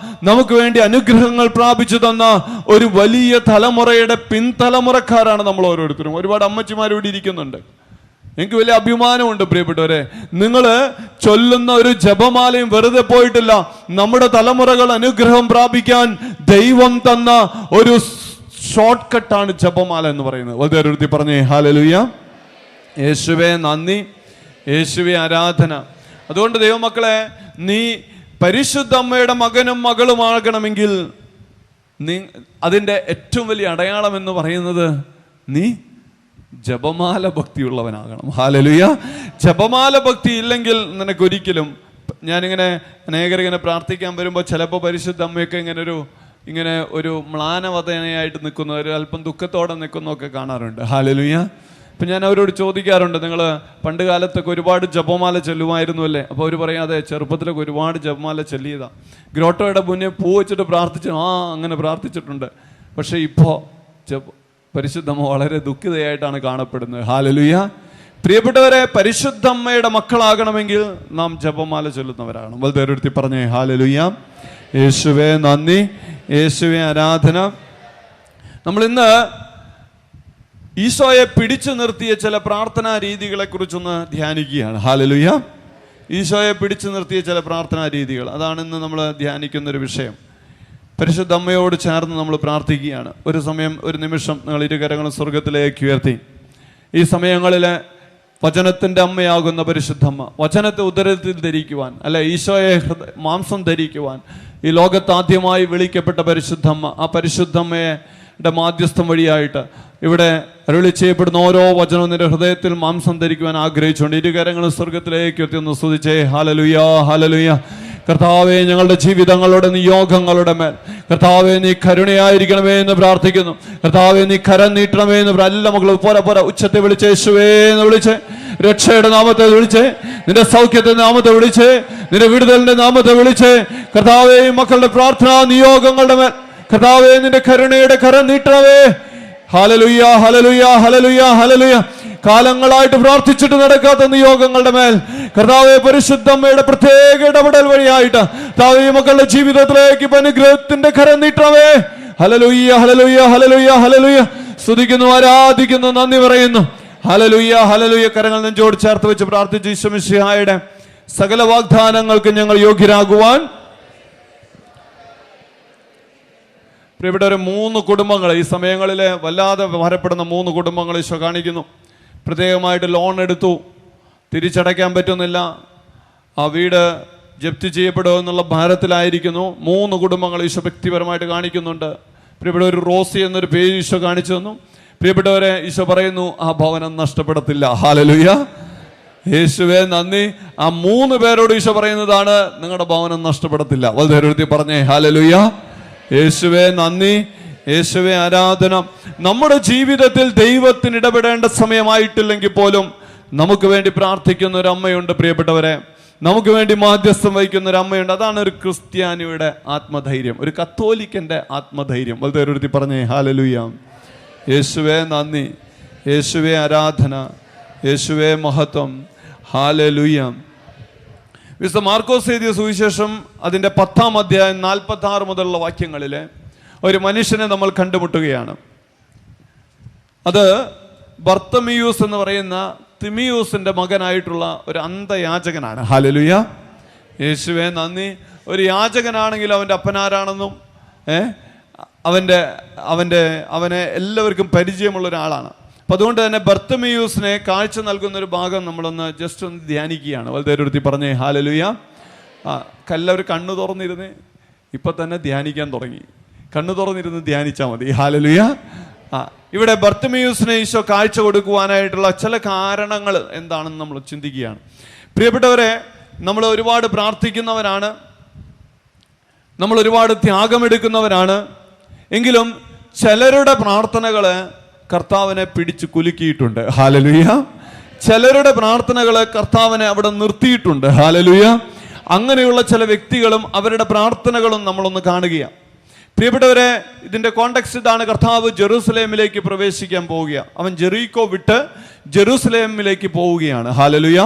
നമുക്ക് വേണ്ടി അനുഗ്രഹങ്ങൾ പ്രാപിച്ചു തന്ന ഒരു വലിയ തലമുറയുടെ പിൻതലമുറക്കാരാണ് നമ്മൾ ഓരോരുത്തരും. ഒരുപാട് അമ്മച്ചിമാരോട് ഇരിക്കുന്നുണ്ട്. എനിക്ക് വലിയ അഭിമാനമുണ്ട് പ്രിയപ്പെട്ടവരെ. നിങ്ങൾ ചൊല്ലുന്ന ഒരു ജപമാലയും വെറുതെ പോയിട്ടില്ല. നമ്മുടെ തലമുറകൾ അനുഗ്രഹം പ്രാപിക്കാൻ ദൈവം തന്ന ഒരു ഷോർട്ട് കട്ടാണ് ജപമാല എന്ന് പറയുന്നത്. വളരെ പറഞ്ഞേ ഹല്ലേലൂയ. യേശുവേ നന്ദി, യേശുവേ ആരാധന. അതുകൊണ്ട് ദൈവമക്കളെ, നീ പരിശുദ്ധ അമ്മയുടെ മകനും മകളുമാകണമെങ്കിൽ അതിൻ്റെ ഏറ്റവും വലിയ അടയാളം എന്ന് പറയുന്നത് നീ ജപമാല ഭക്തിയുള്ളവനാകണം. ഹല്ലേലൂയ. ജപമാല ഭക്തി ഇല്ലെങ്കിൽ നിനക്കൊരിക്കലും, ഞാനിങ്ങനെ അനേകരിങ്ങനെ പ്രാർത്ഥിക്കാൻ വരുമ്പോൾ ചിലപ്പോൾ പരിശുദ്ധ അമ്മയൊക്കെ ഇങ്ങനെ ഒരു മ്ലാനവദനയായിട്ട് നിൽക്കുന്ന, ഒരു അല്പം ദുഃഖത്തോടെ നിൽക്കുന്നതൊക്കെ കാണാറുണ്ട്. ഹല്ലേലൂയ. ഇപ്പം ഞാൻ അവരോട് ചോദിക്കാറുണ്ട്, നിങ്ങൾ പണ്ട് കാലത്തൊക്കെ ഒരുപാട് ജപമാല ചൊല്ലുമായിരുന്നു അല്ലേ? അപ്പോൾ അവർ പറയും, അതെ, ചെറുപ്പത്തിലൊക്കെ ഒരുപാട് ജപമാല ചൊല്ലിയതാണ്. ഗ്രോട്ടോയുടെ മുന്നേ പൂ വെച്ചിട്ട് പ്രാർത്ഥിച്ചു, അങ്ങനെ പ്രാർത്ഥിച്ചിട്ടുണ്ട്. പക്ഷേ ഇപ്പോൾ പരിശുദ്ധമ്മ വളരെ ദുഃഖിതയായിട്ടാണ് കാണപ്പെടുന്നത്. ഹല്ലേലൂയ. പ്രിയപ്പെട്ടവരെ, പരിശുദ്ധമ്മയുടെ മക്കളാകണമെങ്കിൽ നാം ജപമാല ചൊല്ലുന്നവരാകണം. വളരെ പറഞ്ഞേ ഹല്ലേലൂയ. യേശുവേ നന്ദി, യേശുവേ ആരാധന. നമ്മൾ ഇന്ന് ഈശോയെ പിടിച്ചു നിർത്തിയ ചില പ്രാർത്ഥനാ രീതികളെ കുറിച്ചൊന്ന് ധ്യാനിക്കുകയാണ്. ഹല്ലേലൂയ. ഈശോയെ പിടിച്ചു നിർത്തിയ ചില പ്രാർത്ഥനാ രീതികൾ, അതാണ് ഇന്ന് നമ്മൾ ധ്യാനിക്കുന്നൊരു വിഷയം. പരിശുദ്ധ അമ്മയോട് ചേർന്ന് നമ്മൾ പ്രാർത്ഥിക്കുകയാണ്. ഒരു സമയം, ഒരു നിമിഷം നിങ്ങൾ ഇരുകരങ്ങളും സ്വർഗത്തിലേക്ക് ഉയർത്തി. ഈ സമയങ്ങളിൽ വചനത്തിൻ്റെ അമ്മയാകുന്ന പരിശുദ്ധമ്മ, വചനത്തെ ഉദരത്തിൽ ധരിക്കുവാൻ, അല്ലെ ഈശോയെ മാംസം ധരിക്കുവാൻ ഈ ലോകത്താദ്യമായി വിളിക്കപ്പെട്ട പരിശുദ്ധമ്മ, ആ പരിശുദ്ധമ്മയുടെ മാധ്യസ്ഥം വഴിയായിട്ട് ഇവിടെ അരുളി ചെയ്യപ്പെടുന്ന ഓരോ വചനവും നിന്റെ ഹൃദയത്തിൽ മാംസം ധരിക്കുവാൻ ആഗ്രഹിച്ചുകൊണ്ട് ഇരുകരങ്ങളും സ്വർഗത്തിലേക്ക് ഉയർത്തി ഒന്ന് സ്തുതിച്ചേ. Hallelujah, hallelujah. കർത്താവേ, ഞങ്ങളുടെ ജീവിതങ്ങളുടെ നിയോഗങ്ങളുടെ മേൽ കർത്താവേ നീ കരുണയായിരിക്കണമേ എന്ന് പ്രാർത്ഥിക്കുന്നു. കർത്താവേ നീ കരം നീട്ടണമേ എന്ന് എല്ലാ മക്കളും പോരാ ഉച്ചത്തെ വിളിച്ച് യേശുവേ എന്ന് വിളിച്ച്, രക്ഷയുടെ നാമത്തെ വിളിച്ച്, നിന്റെ സൗഖ്യത്തിന്റെ നാമത്തെ വിളിച്ച്, നിന്റെ വിടുതലിന്റെ നാമത്തെ വിളിച്ച്, കർത്താവേ മക്കളുടെ പ്രാർത്ഥനാ നിയോഗങ്ങളുടെ മേൽ കർത്താവേ നിന്റെ കരുണയുടെ കരം നീട്ടണമേ. ഹല്ലേലൂയ, ഹല്ലേലൂയ, ഹല്ലേലൂയ, ഹല്ലേലൂയ. കാലങ്ങളായിട്ട് പ്രാർത്ഥിച്ചിട്ട് നടക്കാത്ത നിയോഗങ്ങളുടെ മേൽ കർത്താവേ പരിശുദ്ധമ്മയുടെ പ്രത്യേക ഇടപെടൽ വഴിയായിട്ട് കർത്താവേ മക്കളുടെ ജീവിതത്തിലേക്ക് അനുഗ്രഹത്തിന്റെ കരം നീട്ടണമേ. ഹല്ലേലൂയ, ഹല്ലേലൂയ, ഹല്ലേലൂയ, ഹല്ലേലൂയ. സ്തുതിക്കുന്നു, ആരാധിക്കുന്നു, നന്ദി പറയുന്നു. ഹല്ലേലൂയ, ഹല്ലേലൂയ. കരങ്ങൾ നെഞ്ചോട് ചേർത്ത് വെച്ച് പ്രാർത്ഥിച്ച് ഈശോ മിശിഹായുടെ സകല വാഗ്ദാനങ്ങൾക്ക് ഞങ്ങൾ യോഗ്യരാകുവാൻ. പ്രിയപ്പെട്ടവരെ, 3 കുടുംബങ്ങൾ ഈ സമയങ്ങളിൽ വല്ലാതെ ഭാരപ്പെടുന്ന 3 കുടുംബങ്ങൾ ഈശോ കാണിക്കുന്നു. പ്രത്യേകമായിട്ട് ലോൺ എടുത്തു, തിരിച്ചടയ്ക്കാൻ പറ്റുന്നില്ല, ആ വീട് ജപ്തി ചെയ്യപ്പെടുമെന്നുള്ള ഭാരത്തിലായിരിക്കുന്നു 3 കുടുംബങ്ങൾ ഈശോ വ്യക്തിപരമായിട്ട് കാണിക്കുന്നുണ്ട്. പ്രിയപ്പെട്ടവർ, റോസി എന്നൊരു പേര് ഈശോ കാണിച്ചു തന്നു. പ്രിയപ്പെട്ടവരെ, ഈശോ പറയുന്നു ആ ഭവനം നഷ്ടപ്പെടത്തില്ല. ഹല്ലേലൂയ, യേശുവേ നന്ദി. ആ 3 പേരോട് ഈശോ പറയുന്നതാണ് നിങ്ങളുടെ ഭവനം നഷ്ടപ്പെടത്തില്ല. വളരെ പറഞ്ഞേ ഹല്ലേലൂയ. യേശുവേ നന്ദി, യേശുവേ ആരാധന. നമ്മുടെ ജീവിതത്തിൽ ദൈവത്തിന് ഇടപെടേണ്ട സമയമായിട്ടില്ലെങ്കിൽ പോലും നമുക്ക് വേണ്ടി പ്രാർത്ഥിക്കുന്ന ഒരു അമ്മയുണ്ട്. പ്രിയപ്പെട്ടവരെ, നമുക്ക് വേണ്ടി മാധ്യസ്ഥം വഹിക്കുന്ന ഒരു അമ്മയുണ്ട്. അതാണ് ഒരു ക്രിസ്ത്യാനിയുടെ ആത്മധൈര്യം, ഒരു കത്തോലിക്കന്റെ ആത്മധൈര്യം. വളരെ പറഞ്ഞേ ഹല്ലേലൂയ. യേശുവേ നന്ദി, യേശുവേ ആരാധന, യേശുവേ മഹത്വം. ഹല്ലേലൂയ. വിശുദ്ധ മാർക്കോസ് എഴുതിയ സുവിശേഷം അതിൻ്റെ 10-ാം അധ്യായം 46 മുതലുള്ള വാക്യങ്ങളിൽ ഒരു മനുഷ്യനെ നമ്മൾ കണ്ടുമുട്ടുകയാണ്. അത് ബർത്തമിയൂസ് എന്ന് പറയുന്ന തിമിയൂസിന്റെ മകനായിട്ടുള്ള ഒരു അന്ധയാചകനാണ്. ഹല്ലേലൂയ, യേശുവേ നന്ദി. ഒരു യാചകനാണെങ്കിൽ അവൻ്റെ അപ്പനാരാണെന്നും അവനെ എല്ലാവർക്കും പരിചയമുള്ള ഒരാളാണ്. അപ്പം അതുകൊണ്ട് തന്നെ ബർത്തമിയൂസിനെ കാഴ്ച നൽകുന്ന ഒരു ഭാഗം നമ്മളൊന്ന് ജസ്റ്റ് ഒന്ന് ധ്യാനിക്കുകയാണ്. വളരെ പറഞ്ഞേ ഹല്ലേലൂയ. എല്ലാവരും കണ്ണു തുറന്നിരുന്ന് ഇപ്പം തന്നെ ധ്യാനിക്കാൻ തുടങ്ങി. കണ്ണു തുറന്നിരുന്ന് ധ്യാനിച്ചാൽ മതി. ഹല്ലേലൂയ. ഇവിടെ ബർത്തമിയൂസിനെ ഈശോ കാഴ്ച കൊടുക്കുവാനായിട്ടുള്ള ചില കാരണങ്ങൾ എന്താണെന്ന് നമ്മൾ ചിന്തിക്കുകയാണ്. പ്രിയപ്പെട്ടവരെ, നമ്മൾ ഒരുപാട് പ്രാർത്ഥിക്കുന്നവരാണ്, നമ്മൾ ഒരുപാട് ത്യാഗമെടുക്കുന്നവരാണ്. എങ്കിലും ചിലരുടെ പ്രാർത്ഥനകൾ കർത്താവിനെ പിടിച്ച് കുലുക്കിയിട്ടുണ്ട്. ഹല്ലേലൂയ. ചിലരുടെ പ്രാർത്ഥനകളെ കർത്താവിനെ അവിടെ നിർത്തിയിട്ടുണ്ട്. ഹല്ലേലൂയ. അങ്ങനെയുള്ള ചില വ്യക്തികളും അവരുടെ പ്രാർത്ഥനകളും നമ്മളൊന്ന് കാണുകയാണ്. പ്രിയപ്പെട്ടവരെ, ഇതിന്റെ കോണ്ടെക്സ്റ്റ് ഇതാണ്. കർത്താവ് ജെറൂസലേമിലേക്ക് പ്രവേശിക്കാൻ പോവുകയാണ്. അവൻ ജെറീക്കോ വിട്ട് ജെറൂസലേമിലേക്ക് പോവുകയാണ്. ഹല്ലേലൂയ.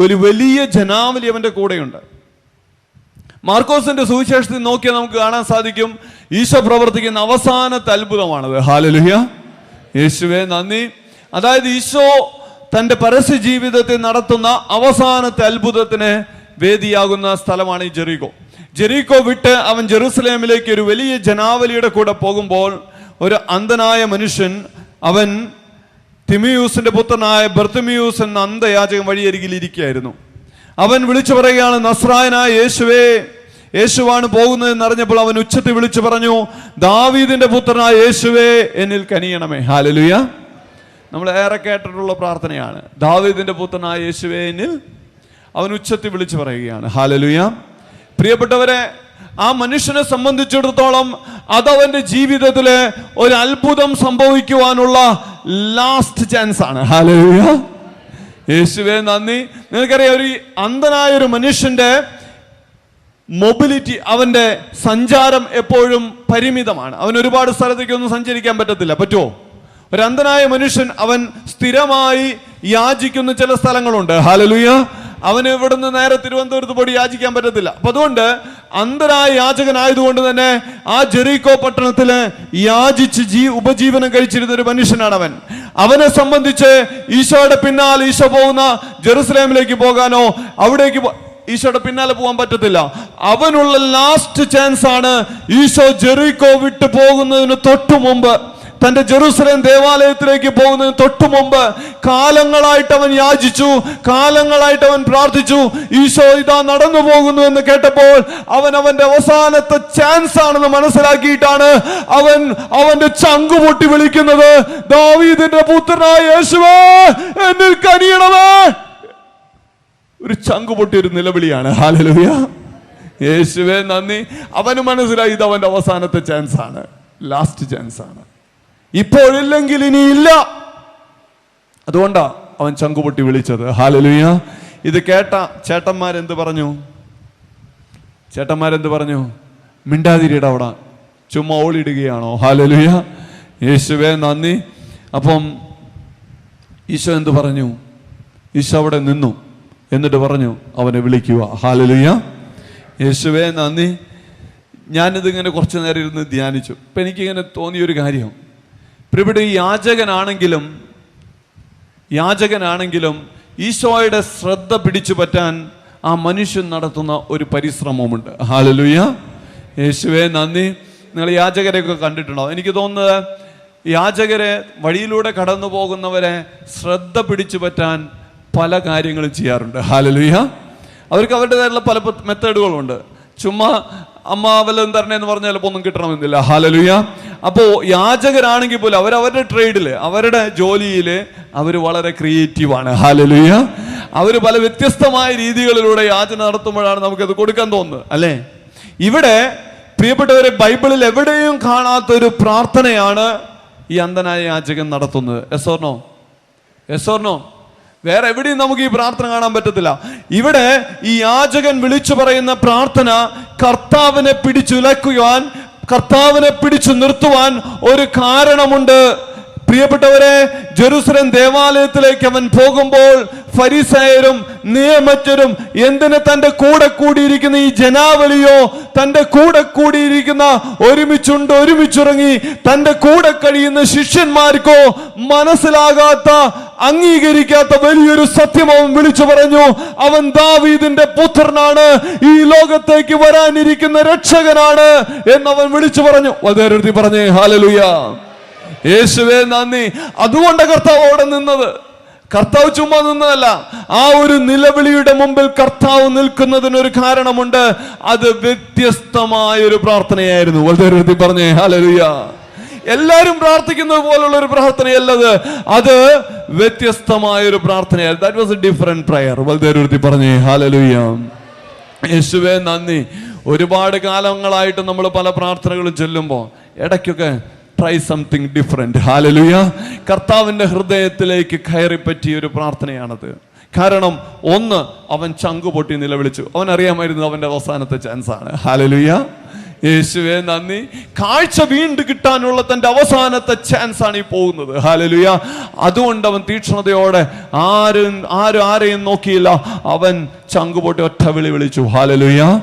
ഒരു വലിയ ജനാവലി അവന്റെ കൂടെയുണ്ട്. മാർക്കോസിന്റെ സുവിശേഷത്തിൽ നോക്കിയാൽ നമുക്ക് കാണാൻ സാധിക്കും, ഈശോ പ്രവർത്തിക്കുന്ന അവസാനത്തെ അത്ഭുതമാണത്. ഹല്ലേലൂയ. യേശുവേ നന്ദി. അതായത് ഈശോ തന്റെ പരസ്യ ജീവിതത്തിൽ നടത്തുന്ന അവസാനത്തെ അത്ഭുതത്തിന് വേദിയാകുന്ന സ്ഥലമാണ് ഈ ജെറീക്കോ. ജെറീക്കോ വിട്ട് അവൻ ജെറൂസലേമിലേക്ക് ഒരു വലിയ ജനാവലിയുടെ കൂടെ പോകുമ്പോൾ ഒരു അന്ധനായ മനുഷ്യൻ, അവൻ തിമിയൂസിന്റെ പുത്രനായ ബർത്തിമിയൂസ് എന്ന അന്ധയാചകൻ വഴിയരികിൽ ഇരിക്കുകയായിരുന്നു. അവൻ വിളിച്ചു പറയുകയാണ്, നസ്രായനായ യേശുവേ, യേശുവാണ് പോകുന്നതെന്ന് അറിഞ്ഞപ്പോൾ അവൻ ഉച്ചത്തിൽ വിളിച്ചു പറഞ്ഞു, ദാവീദിന്റെ പുത്രനായ യേശുവേ, എന്നിൽ കനിയണമേ. ഹല്ലേലൂയ. നമ്മൾ ഏറെ കേട്ടിട്ടുള്ള പ്രാർത്ഥനയാണ്. ദാവീദിന്റെ പുത്രനായ യേശുവേ എന്നിൽ, അവൻ ഉച്ചത്തിൽ വിളിച്ചു പറയുകയാണ്. ഹല്ലേലൂയ. പ്രിയപ്പെട്ടവരെ, ആ മനുഷ്യനെ സംബന്ധിച്ചിടത്തോളം അതവന്റെ ജീവിതത്തിലെ ഒരു അത്ഭുതം സംഭവിക്കുവാനുള്ള ലാസ്റ്റ് ചാൻസ് ആണ്. ഹല്ലേലൂയ. യേശുവേ നന്ദി. നിങ്ങൾക്കറിയാം, ഒരു അന്ധനായ ഒരു മനുഷ്യന്റെ മൊബിലിറ്റി, അവന്റെ സഞ്ചാരം എപ്പോഴും പരിമിതമാണ്. അവൻ ഒരുപാട് സ്ഥലത്തേക്കൊന്നും സഞ്ചരിക്കാൻ പറ്റത്തില്ല. പറ്റുമോ? ഒരു അന്ധനായ മനുഷ്യൻ അവൻ സ്ഥിരമായി യാചിക്കുന്ന ചില സ്ഥലങ്ങളുണ്ട്. ഹല്ലേലൂയ. അവന് ഇവിടുന്ന് നേരെ തിരുവനന്തപുരത്ത് പോയി യാചിക്കാൻ പറ്റത്തില്ല. അപ്പൊ അതുകൊണ്ട് അന്ധനായ യാചകനായതുകൊണ്ട് തന്നെ ആ ജെറീക്കോ പട്ടണത്തില് യാചിച്ച് ഉപജീവനം കഴിച്ചിരുന്ന ഒരു മനുഷ്യനാണ് അവൻ. അവനെ സംബന്ധിച്ച് ഈശോയുടെ പിന്നാലെ ഈശോ പോകുന്ന ജെറുസലേമിലേക്ക് പോകാനോ അവിടേക്ക് ഈശോയുടെ പിന്നാലെ പോകാൻ പറ്റത്തില്ല. അവനുള്ള ലാസ്റ്റ് ചാൻസ് ആണ് ഈശോ ജെറീക്കോ വിട്ടു പോകുന്നതിന് തൊട്ടു മുമ്പ്, തന്റെ ജെറൂസലേം ദേവാലയത്തിലേക്ക് പോകുന്നതിന് തൊട്ടു മുമ്പ് കാലങ്ങളായിട്ട് അവൻ യാചിച്ചു, കാലങ്ങളായിട്ട് അവൻ പ്രാർത്ഥിച്ചു. ഈശോ ഇതാ നടന്നു പോകുന്നു എന്ന് കേട്ടപ്പോൾ അവന്റെ അവസാനത്തെ ചാൻസ് ആണെന്ന് മനസ്സിലാക്കിയിട്ടാണ് അവന്റെ ചങ്കുപൊട്ടി വിളിക്കുന്നത്, ദാവീദിന്റെ പുത്രനായ യേശുവേ, എന്നിൽ കനിയണമേ. ഒരു ചങ്കുപൊട്ടി ഒരു നിലവിളിയാണ്. ഹല്ലേലൂയ. യേശുവേ നന്ദി. അവന് മനസ്സിലായി ഇത് അവന്റെ അവസാനത്തെ ചാൻസ് ആണ്, ലാസ്റ്റ് ചാൻസ് ആണ്. ഇപ്പോഴില്ലെങ്കിൽ ഇനിയില്ല. അതുകൊണ്ടാ അവൻ ചങ്കുപൊട്ടി വിളിച്ചത്. ഹല്ലേലൂയ. ഇത് കേട്ട ചേട്ടന്മാരെന്ത് പറഞ്ഞു? മിണ്ടാതിരിയുടെ അവിടെ ചുമ്മാ ഓളിടുകയാണോ? ഹല്ലേലൂയ. യേശുവേ നന്ദി. അപ്പം ഈശോ എന്ത് പറഞ്ഞു? ഈശോ അവിടെ നിന്നു, എന്നിട്ട് പറഞ്ഞു അവനെ വിളിക്കുക. ഹല്ലേലൂയ. യേശുവേ നന്ദി. ഞാനിതിങ്ങനെ കുറച്ചു നേരം ഇരുന്ന് ധ്യാനിച്ചു. ഇപ്പം എനിക്കിങ്ങനെ തോന്നിയൊരു കാര്യം, ഇവിടെ ഈ യാചകനാണെങ്കിലും ഈശോയുടെ ശ്രദ്ധ പിടിച്ചു പറ്റാൻ ആ മനുഷ്യൻ നടത്തുന്ന ഒരു പരിശ്രമമുണ്ട്. ഹല്ലേലൂയ. യേശുവേ നന്ദി. നിങ്ങൾ യാചകരെയൊക്കെ കണ്ടിട്ടുണ്ടോ? എനിക്ക് തോന്നുന്നത് യാചകരെ, വഴിയിലൂടെ കടന്നു പോകുന്നവരെ ശ്രദ്ധ പിടിച്ചു പറ്റാൻ പല കാര്യങ്ങളും ചെയ്യാറുണ്ട്. ഹല്ലേലൂയ. അവർക്ക് അവരുടേതായിട്ടുള്ള പല മെത്തേഡുകളുണ്ട്. ചുമ്മാ അമ്മ വല്ലതും തരണേന്ന് പറഞ്ഞാൽ ചിലപ്പോൾ ഒന്നും കിട്ടണമെന്നില്ല. ഹല്ലേലൂയ. അപ്പോൾ യാചകരാണെങ്കിൽ പോലും അവരവരുടെ ട്രേഡില്, അവരുടെ ജോലിയില് അവർ വളരെ ക്രിയേറ്റീവാണ്. ഹല്ലേലൂയ. അവർ പല വ്യത്യസ്തമായ രീതികളിലൂടെ യാചന നടത്തുമ്പോഴാണ് നമുക്കത് കൊടുക്കാൻ തോന്നുന്നത്, അല്ലേ? ഇവിടെ പ്രിയപ്പെട്ടവരെ, ബൈബിളിൽ എവിടെയും കാണാത്തൊരു പ്രാർത്ഥനയാണ് ഈ അന്ധനായ യാചകൻ നടത്തുന്നത്. Yes or no? വേറെ എവിടെയും നമുക്ക് ഈ പ്രാർത്ഥന കാണാൻ പറ്റത്തില്ല. ഇവിടെ ഈ യാചകൻ വിളിച്ചു പറയുന്ന പ്രാർത്ഥന കർത്താവിനെ പിടിച്ചുലക്കുവാൻ, കർത്താവിനെ പിടിച്ചു നിർത്തുവാൻ ഒരു കാരണമുണ്ട്. പ്രിയപ്പെട്ടവരെ, ജെറുസലേം ദേവാലയത്തിലേക്ക് അവൻ പോകുമ്പോൾ ഫരിസേയരും നിയമജ്ഞരും എന്തിന് തന്റെ കൂടെ കൂടിയിരിക്കുന്ന ഈ ജനാവലിയോ, തന്റെ കൂടെ കൂടിയിരിക്കുന്ന ഒരുമിച്ചുറങ്ങി തന്റെ കൂടെ കഴിയുന്ന ശിഷ്യന്മാർക്കോ മനസ്സിലാകാത്ത, അംഗീകരിക്കാത്ത വലിയൊരു സത്യം അവൻ വിളിച്ചു പറഞ്ഞു. അവൻ ദാവീദിന്റെ പുത്രനാണ്, ഈ ലോകത്തേക്ക് വരാനിരിക്കുന്ന രക്ഷകനാണ് എന്നവൻ വിളിച്ചു പറഞ്ഞു. വളരെ പറഞ്ഞേ ഹല്ലേലൂയ. യേശുവേ നന്ദി. അതുകൊണ്ട് കർത്താവ് അവിടെ നിന്നത്. കർത്താവ് ചുമ്മാ നിന്നതല്ല. ആ ഒരു നിലവിളിയുടെ മുമ്പിൽ കർത്താവ് നിൽക്കുന്നതിനൊരു കാരണമുണ്ട്. അത് വ്യത്യസ്തമായ ഒരു പ്രാർത്ഥനയായിരുന്നു. വളരെ പറഞ്ഞേ ഹല്ലേലൂയ. എല്ലാരും പ്രാർത്ഥിക്കുന്നത് പോലുള്ള ഒരു പ്രാർത്ഥനയല്ലത്, അത് വ്യത്യസ്തമായ ഒരു പ്രാർത്ഥനയായിരുന്നു. That was a different prayer. വളരെ പറഞ്ഞേ ഹല്ലേലൂയ. യേശുവേ നന്ദി. ഒരുപാട് കാലങ്ങളായിട്ട് നമ്മൾ പല പ്രാർത്ഥനകളും ചൊല്ലുമ്പോൾ ഇടയ്ക്കൊക്കെ ട്രൈ സംതിങ് ഡിഫറെന്റ്. ഹല്ലേലൂയ. കർത്താവിന്റെ ഹൃദയത്തിലേക്ക് കയറി പറ്റിയ ഒരു പ്രാർത്ഥനയാണത്. കാരണം ഒന്ന്, അവൻ ചങ്കു പൊട്ടി നിലവിളിച്ചു. അവൻ അറിയാമായിരുന്നു അവന്റെ അവസാനത്തെ ചാൻസ് ആണ്. ഹല്ലേലൂയ. യേശുവേ നന്ദി. കാഴ്ച വീണ്ടും കിട്ടാനുള്ള തന്റെ അവസാനത്തെ ചാൻസ് ആണ് ഈ പോകുന്നത്. ഹല്ലേലൂയ. അതുകൊണ്ട് അവൻ തീക്ഷ്ണതയോടെ ആരെയും നോക്കിയില്ല. അവൻ ചങ്കുപൊട്ടി ഒറ്റ വിളിച്ചു. ഹല്ലേലൂയ.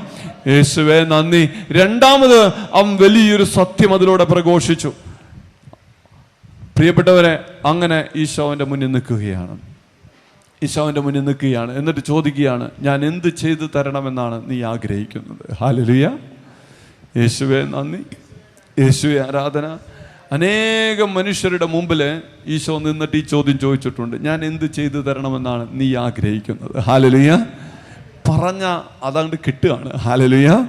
യേശുവേ നന്ദി. രണ്ടാമത് അവൻ വലിയൊരു സത്യം അതിലൂടെ പ്രഘോഷിച്ചു. പ്രിയപ്പെട്ടവരെ, അങ്ങനെ ഈശോന്റെ മുന്നിൽ നിൽക്കുകയാണ്. എന്നിട്ട് ചോദിക്കുകയാണ്, ഞാൻ എന്ത് ചെയ്തു തരണമെന്നാണ് നീ ആഗ്രഹിക്കുന്നത്? ഹല്ലേലൂയ. യേശുവേ നന്ദി. യേശുവേ ആരാധന. അനേകം മനുഷ്യരുടെ മുമ്പിൽ ഈശോ നിന്നിട്ട് ഈ ചോദ്യം ചോദിച്ചിട്ടുണ്ട്, ഞാൻ എന്ത് ചെയ്തു തരണമെന്നാണ് നീ ആഗ്രഹിക്കുന്നത്? ഹല്ലേലൂയ. പറഞ്ഞ അതങ്ങോട്ട് കിട്ടുകയാണ്. ഹല്ലേലൂയ.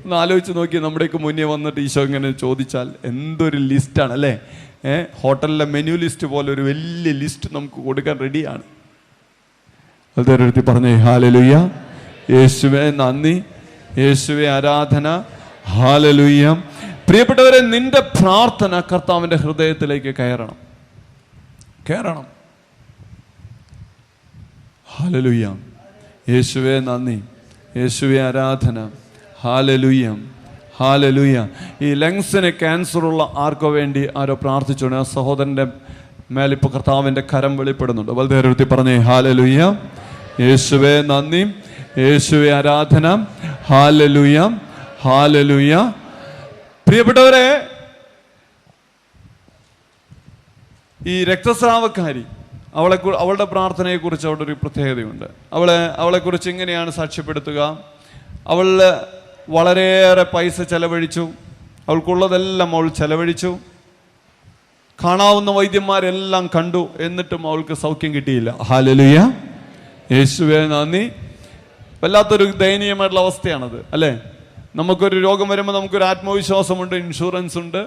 ഒന്ന് ആലോചിച്ച് നോക്കി, നമ്മുടെയൊക്കെ മുന്നേ വന്നിട്ട് ഈശോ ഇങ്ങനെ ചോദിച്ചാൽ എന്തൊരു ലിസ്റ്റാണ് അല്ലേ? ഹോട്ടലിലെ മെനു ലിസ്റ്റ് പോലെ ഒരു വലിയ ലിസ്റ്റ് നമുക്ക് കൊടുക്കാൻ റെഡിയാണ്. അതൊരുത്തി പറഞ്ഞേ ഹല്ലേലൂയ. യേശുവേ നന്ദി. യേശുവേ ആരാധന. ഹല്ലേലൂയ. പ്രിയപ്പെട്ടവരെ, നിന്റെ പ്രാർത്ഥന കർത്താവിന്റെ ഹൃദയത്തിലേക്ക് കയറണം. ഹല്ലേലൂയ. യേശുവേ നന്ദി. യേശുവേ ആരാധന. ഹല്ലേലൂയ. ഹല്ലേലൂയ. ഈ ലങ്സിന് ക്യാൻസറുള്ള ആർക്കോ വേണ്ടി ആരോ പ്രാർത്ഥിച്ചോണ്ട് ആ സഹോദരന്റെ മേലിപ്പോൾ കർത്താവിന്റെ കരം വെളിപ്പെടുന്നുണ്ട്. വളരെ പറഞ്ഞേ ഹല്ലേലൂയ. യേശുവേ നന്ദി. യേശുവേ ആരാധന. ഹല്ലേലൂയ. ഹല്ലേലൂയ. പ്രിയപ്പെട്ടവരെ, ഈ രക്തസ്രാവക്കാരി അവളുടെ പ്രാർത്ഥനയെക്കുറിച്ച് അവിടെ ഒരു പ്രത്യേകതയുണ്ട്. അവളെക്കുറിച്ച് ഇങ്ങനെയാണ് സാക്ഷ്യപ്പെടുത്തുക. അവൾ വളരെയേറെ പൈസ ചെലവഴിച്ചു. അവൾക്കുള്ളതെല്ലാം അവൾ ചെലവഴിച്ചു. കാണാവുന്ന വൈദ്യന്മാരെല്ലാം കണ്ടു. എന്നിട്ടും അവൾക്ക് സൗഖ്യം കിട്ടിയില്ല. ഹല്ലേലൂയ. യേശുവേ നന്ദി. വല്ലാത്തൊരു ദയനീയമായിട്ടുള്ള അവസ്ഥയാണത് അല്ലേ? നമുക്കൊരു രോഗം വരുമ്പോൾ നമുക്കൊരു ആത്മവിശ്വാസമുണ്ട്, ഇൻഷുറൻസ് ഉണ്ട്,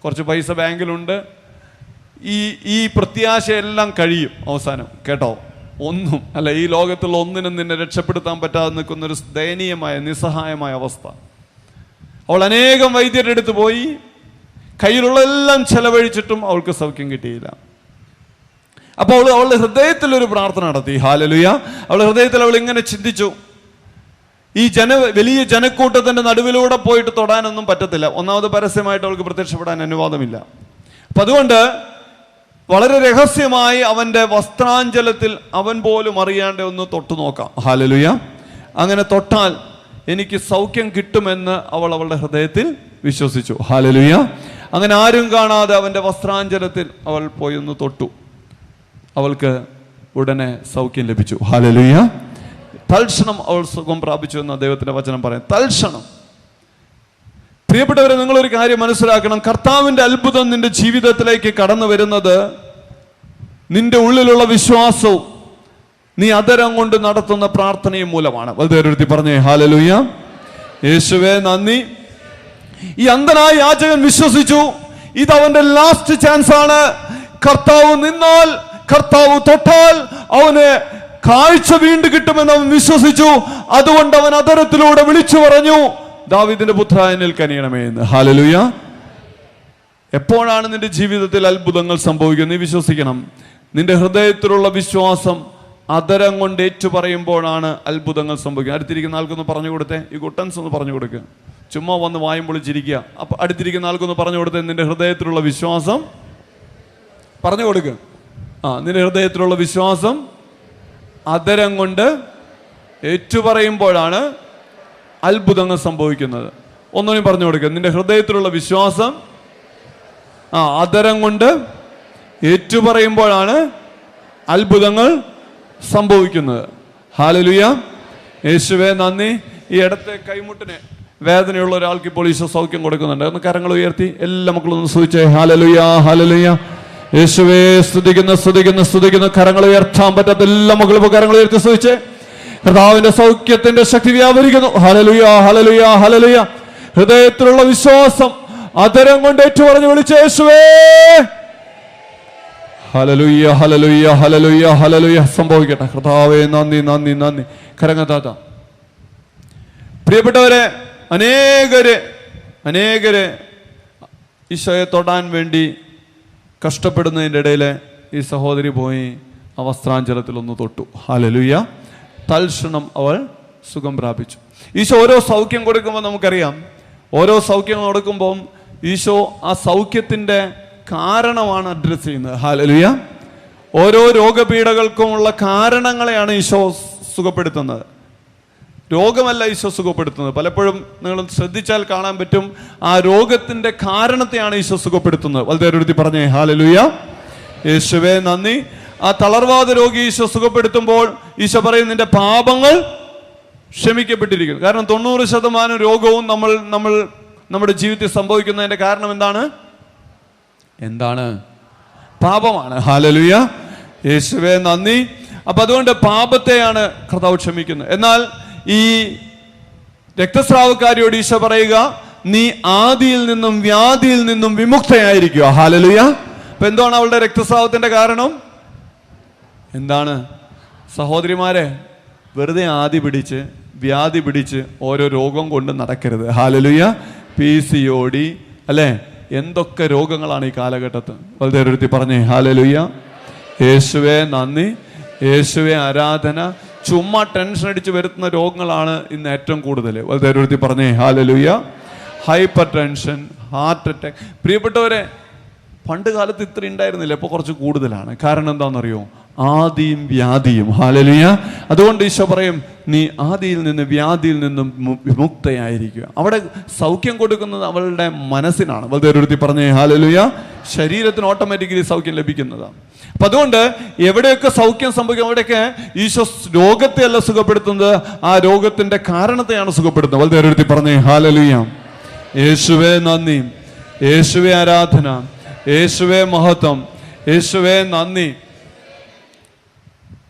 കുറച്ച് പൈസ ബാങ്കിലുണ്ട്. ഈ പ്രത്യാശയെല്ലാം കഴിയും അവസാനം. കേട്ടോ, ഒന്നും അല്ല, ഈ ലോകത്തുള്ള ഒന്നിനും നിന്നെ രക്ഷപ്പെടുത്താൻ പറ്റാതെ നിൽക്കുന്നൊരു ദയനീയമായ നിസ്സഹായമായ അവസ്ഥ. അവൾ അനേകം വൈദ്യരുടെ അടുത്ത് പോയി, കയ്യിലുള്ളതെല്ലാം ചെലവഴിച്ചിട്ടും അവൾക്ക് സൗഖ്യം കിട്ടിയില്ല. അപ്പോൾ അവളുടെ ഹൃദയത്തിൽ ഒരു പ്രാർത്ഥന നടത്തി. ഹല്ലേലൂയ. അവളുടെ ഹൃദയത്തിൽ അവൾ ഇങ്ങനെ ചിന്തിച്ചു, ഈ വലിയ ജനക്കൂട്ടത്തിന്റെ നടുവിലൂടെ പോയിട്ട് തൊടാനൊന്നും പറ്റത്തില്ല. ഒന്നാമത് പരസ്യമായിട്ട് അവൾക്ക് പ്രത്യക്ഷപ്പെടാൻ അനുവാദമില്ല. അപ്പൊ അതുകൊണ്ട് വളരെ രഹസ്യമായി അവന്റെ വസ്ത്രാഞ്ചലത്തിൽ അവൻ പോലും അറിയാണ്ട് ഒന്ന് തൊട്ടു നോക്കാം. ഹല്ലേലൂയ. അങ്ങനെ തൊട്ടാൽ എനിക്ക് സൗഖ്യം കിട്ടുമെന്ന് അവളുടെ ഹൃദയത്തിൽ വിശ്വസിച്ചു. ഹല്ലേലൂയ. അങ്ങനെ ആരും കാണാതെ അവന്റെ വസ്ത്രാഞ്ചലത്തിൽ അവൾ പോയി ഒന്ന് തൊട്ടു. അവൾക്ക് ഉടനെ സൗഖ്യം ലഭിച്ചു. ഹല്ലേലൂയ. തൽക്ഷണം അവൾ സുഖം പ്രാപിച്ചു എന്ന് ദൈവത്തിന്റെ വചനം പറയും. തൽക്ഷണം. പ്രിയപ്പെട്ടവരെ, നിങ്ങളൊരു കാര്യം മനസ്സിലാക്കണം. കർത്താവിന്റെ അത്ഭുതം നിന്റെ ജീവിതത്തിലേക്ക് കടന്നു വരുന്നത് നിന്റെ ഉള്ളിലുള്ള വിശ്വാസവും നീ അതരം കൊണ്ട് നടത്തുന്ന പ്രാർത്ഥനയും മൂലമാണ്. വളരെ പറഞ്ഞേ ഹല്ലേലൂയ. യേശുവേ നന്ദി. ഈ അന്ധനായ യാചകൻ വിശ്വസിച്ചു, ഇത് അവന്റെ ലാസ്റ്റ് ചാൻസ് ആണ്. കർത്താവ് നിന്നാൽ, കർത്താവ് തൊട്ടാൽ അവന് കാഴ്ച വീണ്ടും കിട്ടുമെന്ന് അവൻ വിശ്വസിച്ചു. അതുകൊണ്ട് അവൻ അതരത്തിലൂടെ വിളിച്ചു പറഞ്ഞു, ദാവീദിന്റെ പുത്രാ എന്നിൽ കനിയണമേ എന്ന്. ഹല്ലേലൂയ. എപ്പോഴാണ് നിന്റെ ജീവിതത്തിൽ അത്ഭുതങ്ങൾ സംഭവിക്കുന്നത്? നീ വിശ്വസിക്കണം. നിന്റെ ഹൃദയത്തിലുള്ള വിശ്വാസം അതരം കൊണ്ട് ഏറ്റു പറയുമ്പോഴാണ് അത്ഭുതങ്ങൾ സംഭവിക്കുന്നത്. അടുത്തിരിക്കുന്ന ആൾക്കൊന്ന് പറഞ്ഞു കൊടുത്തേ, ഈ ഗുട്ടൻസ് ഒന്ന് പറഞ്ഞു കൊടുക്കുക. ചുമ്മാ വന്ന് വായും പൊളിച്ചിരിക്കുക. അപ്പൊ അടുത്തിരിക്കുന്ന ആൾക്കൊന്ന് പറഞ്ഞു കൊടുത്തേ, നിന്റെ ഹൃദയത്തിലുള്ള വിശ്വാസം പറഞ്ഞു കൊടുക്കുക. നിന്റെ ഹൃദയത്തിലുള്ള വിശ്വാസം അതരം കൊണ്ട് ഏറ്റുപറയുമ്പോഴാണ് അത്ഭുതങ്ങൾ സംഭവിക്കുന്നത്. ഒന്നും പറഞ്ഞു കൊടുക്കുക. നിന്റെ ഹൃദയത്തിലുള്ള വിശ്വാസം അതരം കൊണ്ട് ഏറ്റുപറയുമ്പോഴാണ് അത്ഭുതങ്ങൾ സംഭവിക്കുന്നത്. ഹല്ലേലൂയ. യേശുവേ നന്ദി. ഈ ഇടത്തെ കൈമുട്ടിന് വേദനയുള്ള ഒരാൾക്ക് ഇപ്പോൾ ഈശോ സൗഖ്യം കൊടുക്കുന്നുണ്ട്. ഒന്ന് കരങ്ങൾ ഉയർത്തി എല്ലാ മക്കളൊന്ന് സ്തുതിച്ചേ. ഹല്ലേലൂയ. ഹല്ലേലൂയ. യേശുവേ സ്തുതിക്കുന്നു. കരങ്ങൾ ഉയർത്താൻ പറ്റാത്ത എല്ലാ മക്കളും ഇപ്പോൾ കരങ്ങൾ ഉയർത്തി സ്തുതിച്ചേ. കർത്താവിന്റെ സൗഖ്യത്തിന്റെ ശക്തി വ്യാപരിക്കുന്നു. ഹല്ലേലൂയ. ഹല്ലേലൂയ. ഹല്ലേലൂയ. ഹൃദയത്തിലുള്ള വിശ്വാസം അതരം കൊണ്ട് ഏറ്റുപറഞ്ഞ് വിളിച്ച യേശുവേ. ഹല്ലേലൂയ. ഹല്ലേലൂയ. ഹല്ലേലൂയ. ഹല്ലേലൂയ. സംഭവിക്കട്ടെ. കർത്താവേ നന്ദി നന്ദി നന്ദി. കരങ്ങത്താത്ത പ്രിയപ്പെട്ടവരെ, അനേകര് ഈശോയെ തൊടാൻ വേണ്ടി കഷ്ടപ്പെടുന്നതിൻ്റെ ഇടയിൽ ഈ സഹോദരി പോയി ആ വസ്ത്രാഞ്ചലത്തിൽ ഒന്ന് തൊട്ടു. ഹല്ലേലൂയ. തൽക്ഷണം അവൾ സുഖം പ്രാപിച്ചു. ഈശോ ഓരോ സൗഖ്യം കൊടുക്കുമ്പോൾ നമുക്കറിയാം, ഓരോ സൗഖ്യം കൊടുക്കുമ്പോൾ ഈശോ ആ സൗഖ്യത്തിൻ്റെ കാരണമാണ് അഡ്രസ്സ് ചെയ്യുന്നത്. ഹല്ലേലൂയ. ഓരോ രോഗപീഠകൾക്കുമുള്ള കാരണങ്ങളെയാണ് ഈശോ സുഖപ്പെടുത്തുന്നത്. രോഗമല്ല ഈശോ സുഖപ്പെടുത്തുന്നത്. പലപ്പോഴും നിങ്ങൾ ശ്രദ്ധിച്ചാൽ കാണാൻ പറ്റും, ആ രോഗത്തിന്റെ കാരണത്തെയാണ് ഈശോ സുഖപ്പെടുത്തുന്നത്. വളരെ പറഞ്ഞേ ഹല്ലേലൂയ. യേശുവേ നന്ദി. ആ തളർവാദ രോഗി ഈശോ സുഖപ്പെടുത്തുമ്പോൾ ഈശോ പറയും, നിന്റെ പാപങ്ങൾ ക്ഷമിക്കപ്പെട്ടിരിക്കുന്നു. കാരണം 90% രോഗവും നമ്മുടെ ജീവിതത്തിൽ സംഭവിക്കുന്നതിന്റെ കാരണം എന്താണ്? പാപമാണ്. ഹല്ലേലൂയ. യേശുവേ നന്ദി. അപ്പൊ അതുകൊണ്ട് പാപത്തെയാണ് കർത്താവ് ക്ഷമിക്കുന്നത്. എന്നാൽ ഈ രക്തസ്രാവക്കാരിയോട് ഈശോ പറയുക, നീ ആദിയിൽ നിന്നും വ്യാധിയിൽ നിന്നും വിമുക്തയായിരിക്കുക. ഹല്ലേലൂയ. അപ്പൊ എന്താണ് അവളുടെ രക്തസ്രാവത്തിന്റെ കാരണം? എന്താണ്? സഹോദരിമാരെ, വെറുതെ ആദി പിടിച്ച് വ്യാധി പിടിച്ച് ഓരോ രോഗം കൊണ്ട് നടക്കരുത്. ഹല്ലേലൂയ. PCOD അല്ലേ, എന്തൊക്കെ രോഗങ്ങളാണ് ഈ കാലഘട്ടത്ത്. വളരെ പറഞ്ഞേ ഹല്ലേലൂയ. യേശുവേ നന്ദി. യേശുവേ ആരാധന. ചുമ്മാ ടെൻഷൻ അടിച്ച് വരുത്തുന്ന രോഗങ്ങളാണ് ഇന്ന് ഏറ്റവും കൂടുതൽ. വളരെ പറഞ്ഞേ hallelujah. Hyper tension, heart attack. പ്രിയപ്പെട്ടവരെ, പണ്ട് കാലത്ത് ഇത്ര ഉണ്ടായിരുന്നില്ല, ഇപ്പോൾ കുറച്ച് കൂടുതലാണ്. കാരണം എന്താണെന്നറിയോ? ആദിയും വ്യാധിയും. ഹല്ലേലൂയ. അതുകൊണ്ട് ഈശോ പറയും, നീ ആദിയിൽ നിന്ന് വ്യാധിയിൽ നിന്നും വിമുക്തയായിരിക്കുക. അവിടെ സൗഖ്യം കൊടുക്കുന്നത് അവളുടെ മനസ്സിനാണ്. വളരെ പറഞ്ഞേ ഹല്ലേലൂയ. ശരീരത്തിന് ഓട്ടോമാറ്റിക്കലി സൗഖ്യം ലഭിക്കുന്നതാണ്. അപ്പൊ അതുകൊണ്ട് എവിടെയൊക്കെ സൗഖ്യം സംഭവിക്കും, അവിടെയൊക്കെ ഈശോ രോഗത്തെ അല്ല സുഖപ്പെടുത്തുന്നത്, ആ രോഗത്തിന്റെ കാരണത്തെയാണ് സുഖപ്പെടുത്തുന്നത്. വളരെ പറഞ്ഞേ ഹല്ലേലൂയ. യേശുവേ നന്ദി. യേശുവേ ആരാധന. യേശുവേ മഹത്വം. യേശുവേ നന്ദി.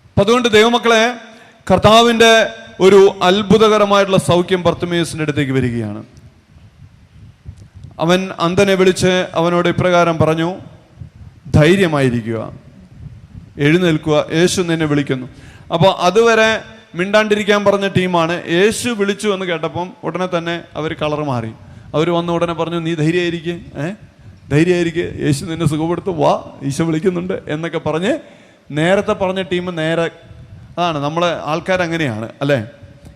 അപ്പൊ അതുകൊണ്ട് ദൈവമക്കളെ, കർത്താവിന്റെ ഒരു അത്ഭുതകരമായിട്ടുള്ള സൗഖ്യം ബർത്തിമേയുസിന്റെ അടുത്തേക്ക് വരികയാണ്. അവൻ അന്ധനെ വിളിച്ച് അവനോട് ഇപ്രകാരം പറഞ്ഞു, ധൈര്യമായിരിക്കുക, എഴുന്നേൽക്കുക, യേശു നിന്നെ വിളിക്കുന്നു. അപ്പോൾ അതുവരെ മിണ്ടാണ്ടിരിക്കാൻ പറഞ്ഞ ടീമാണ്. യേശു വിളിച്ചു എന്ന് കേട്ടപ്പം ഉടനെ തന്നെ അവർ കളർ മാറി. അവർ വന്ന് ഉടനെ പറഞ്ഞു, നീ ധൈര്യമായിരിക്കുക, ധൈര്യമായിരിക്കുക, യേശു നിന്നെ സുഖപ്പെടുത്തും, വാ, ഈശോ വിളിക്കുന്നുണ്ട് എന്നൊക്കെ പറഞ്ഞ് നേരത്തെ പറഞ്ഞ ടീം നേരെ. അതാണ് നമ്മളെ ആൾക്കാരങ്ങനെയാണ് അല്ലേ.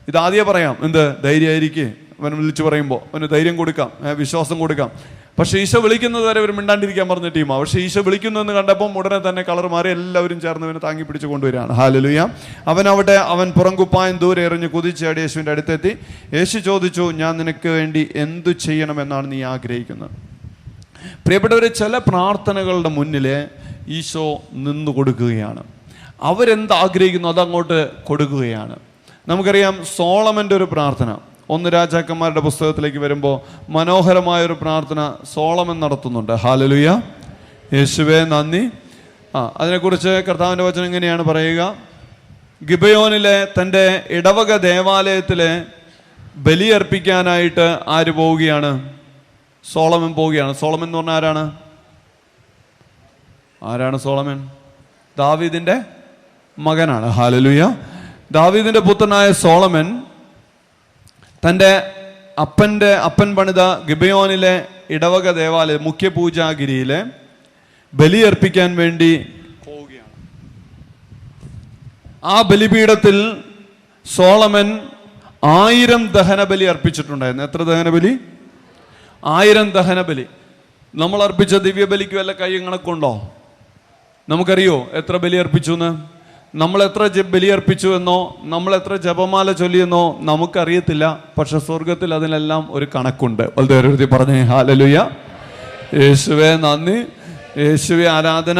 ഇതാദ്യമേ പറയാം, എന്ത് ധൈര്യമായിരിക്കുക, അവൻ വിളിച്ചു പറയുമ്പോൾ അവന് ധൈര്യം കൊടുക്കാം, വിശ്വാസം കൊടുക്കാം. പക്ഷെ ഈശോ വിളിക്കുന്നത് വരെ അവർ മിണ്ടാണ്ടിരിക്കാൻ പറഞ്ഞ ടീമാണ്. പക്ഷെ ഈശോ വിളിക്കുന്നതെന്ന് കണ്ടപ്പം ഉടനെ തന്നെ കളർ മാറി, എല്ലാവരും ചേർന്ന് അവനെ താങ്ങി പിടിച്ച് കൊണ്ടുവരികയാണ്. ഹല്ലേലൂയ. അവൻ പുറം കുപ്പായം ദൂരെ എറിഞ്ഞ് കുതിച്ചാടി യേശുവിൻ്റെ അടുത്തെത്തി. യേശു ചോദിച്ചു, ഞാൻ നിനക്ക് വേണ്ടി എന്തു ചെയ്യണമെന്നാണ് നീ ആഗ്രഹിക്കുന്നത്? പ്രിയപ്പെട്ടവരെ, ചില പ്രാർത്ഥനകളുടെ മുന്നിൽ ഈശോ നിന്നു കൊടുക്കുകയാണ്. അവരെന്താഗ്രഹിക്കുന്നു അതങ്ങോട്ട് കൊടുക്കുകയാണ്. നമുക്കറിയാം സോളമൻ്റെ ഒരു പ്രാർത്ഥന, 1 രാജാക്കന്മാരുടെ പുസ്തകത്തിലേക്ക് വരുമ്പോൾ മനോഹരമായൊരു പ്രാർത്ഥന സോളമൻ നടത്തുന്നുണ്ട്. ഹല്ലേലൂയ. യേശുവേ നന്ദി. അതിനെക്കുറിച്ച് കർത്താവിൻ്റെ വചനം ഇങ്ങനെയാണ് പറയുക, ഗിബയോനിലെ തൻ്റെ ഇടവക ദേവാലയത്തിലെ ബലിയർപ്പിക്കാനായിട്ട് ആര് പോവുകയാണ്? സോളമൻ പോവുകയാണ്. സോളമൻ എന്ന് പറഞ്ഞാൽ ആരാണ് സോളമൻ? ദാവീദിന്റെ മകനാണ്. ഹല്ലേലൂയ. ദാവീദിന്റെ പുത്രനായ സോളമൻ തൻ്റെ അപ്പൻ പണിത ഗിബയോനിലെ ഇടവക ദേവാലയം മുഖ്യ പൂജാഗിരിയിലെ ബലിയർപ്പിക്കാൻ വേണ്ടി പോവുകയാണ്. ആ ബലിപീഠത്തിൽ സോളമൻ 1000 ദഹനബലി അർപ്പിച്ചിട്ടുണ്ടായിരുന്നു. എത്ര ദഹനബലി? 1000 ദഹനബലി. നമ്മൾ അർപ്പിച്ച ദിവ്യബലിക്ക് വല്ല കൈ കണക്കുണ്ടോ? നമുക്കറിയോ എത്ര ബലി അർപ്പിച്ചു എന്ന്? നമ്മൾ എത്ര ബലി അർപ്പിച്ചു എന്നോ നമ്മൾ എത്ര ജപമാല ചൊല്ലിയെന്നോ നമുക്കറിയത്തില്ല. പക്ഷെ സ്വർഗത്തിൽ അതിനെല്ലാം ഒരു കണക്കുണ്ട്. വളരെ പറഞ്ഞേ ഹല്ലേലൂയ. യേശുവേ നന്ദി. യേശുവേ ആരാധന.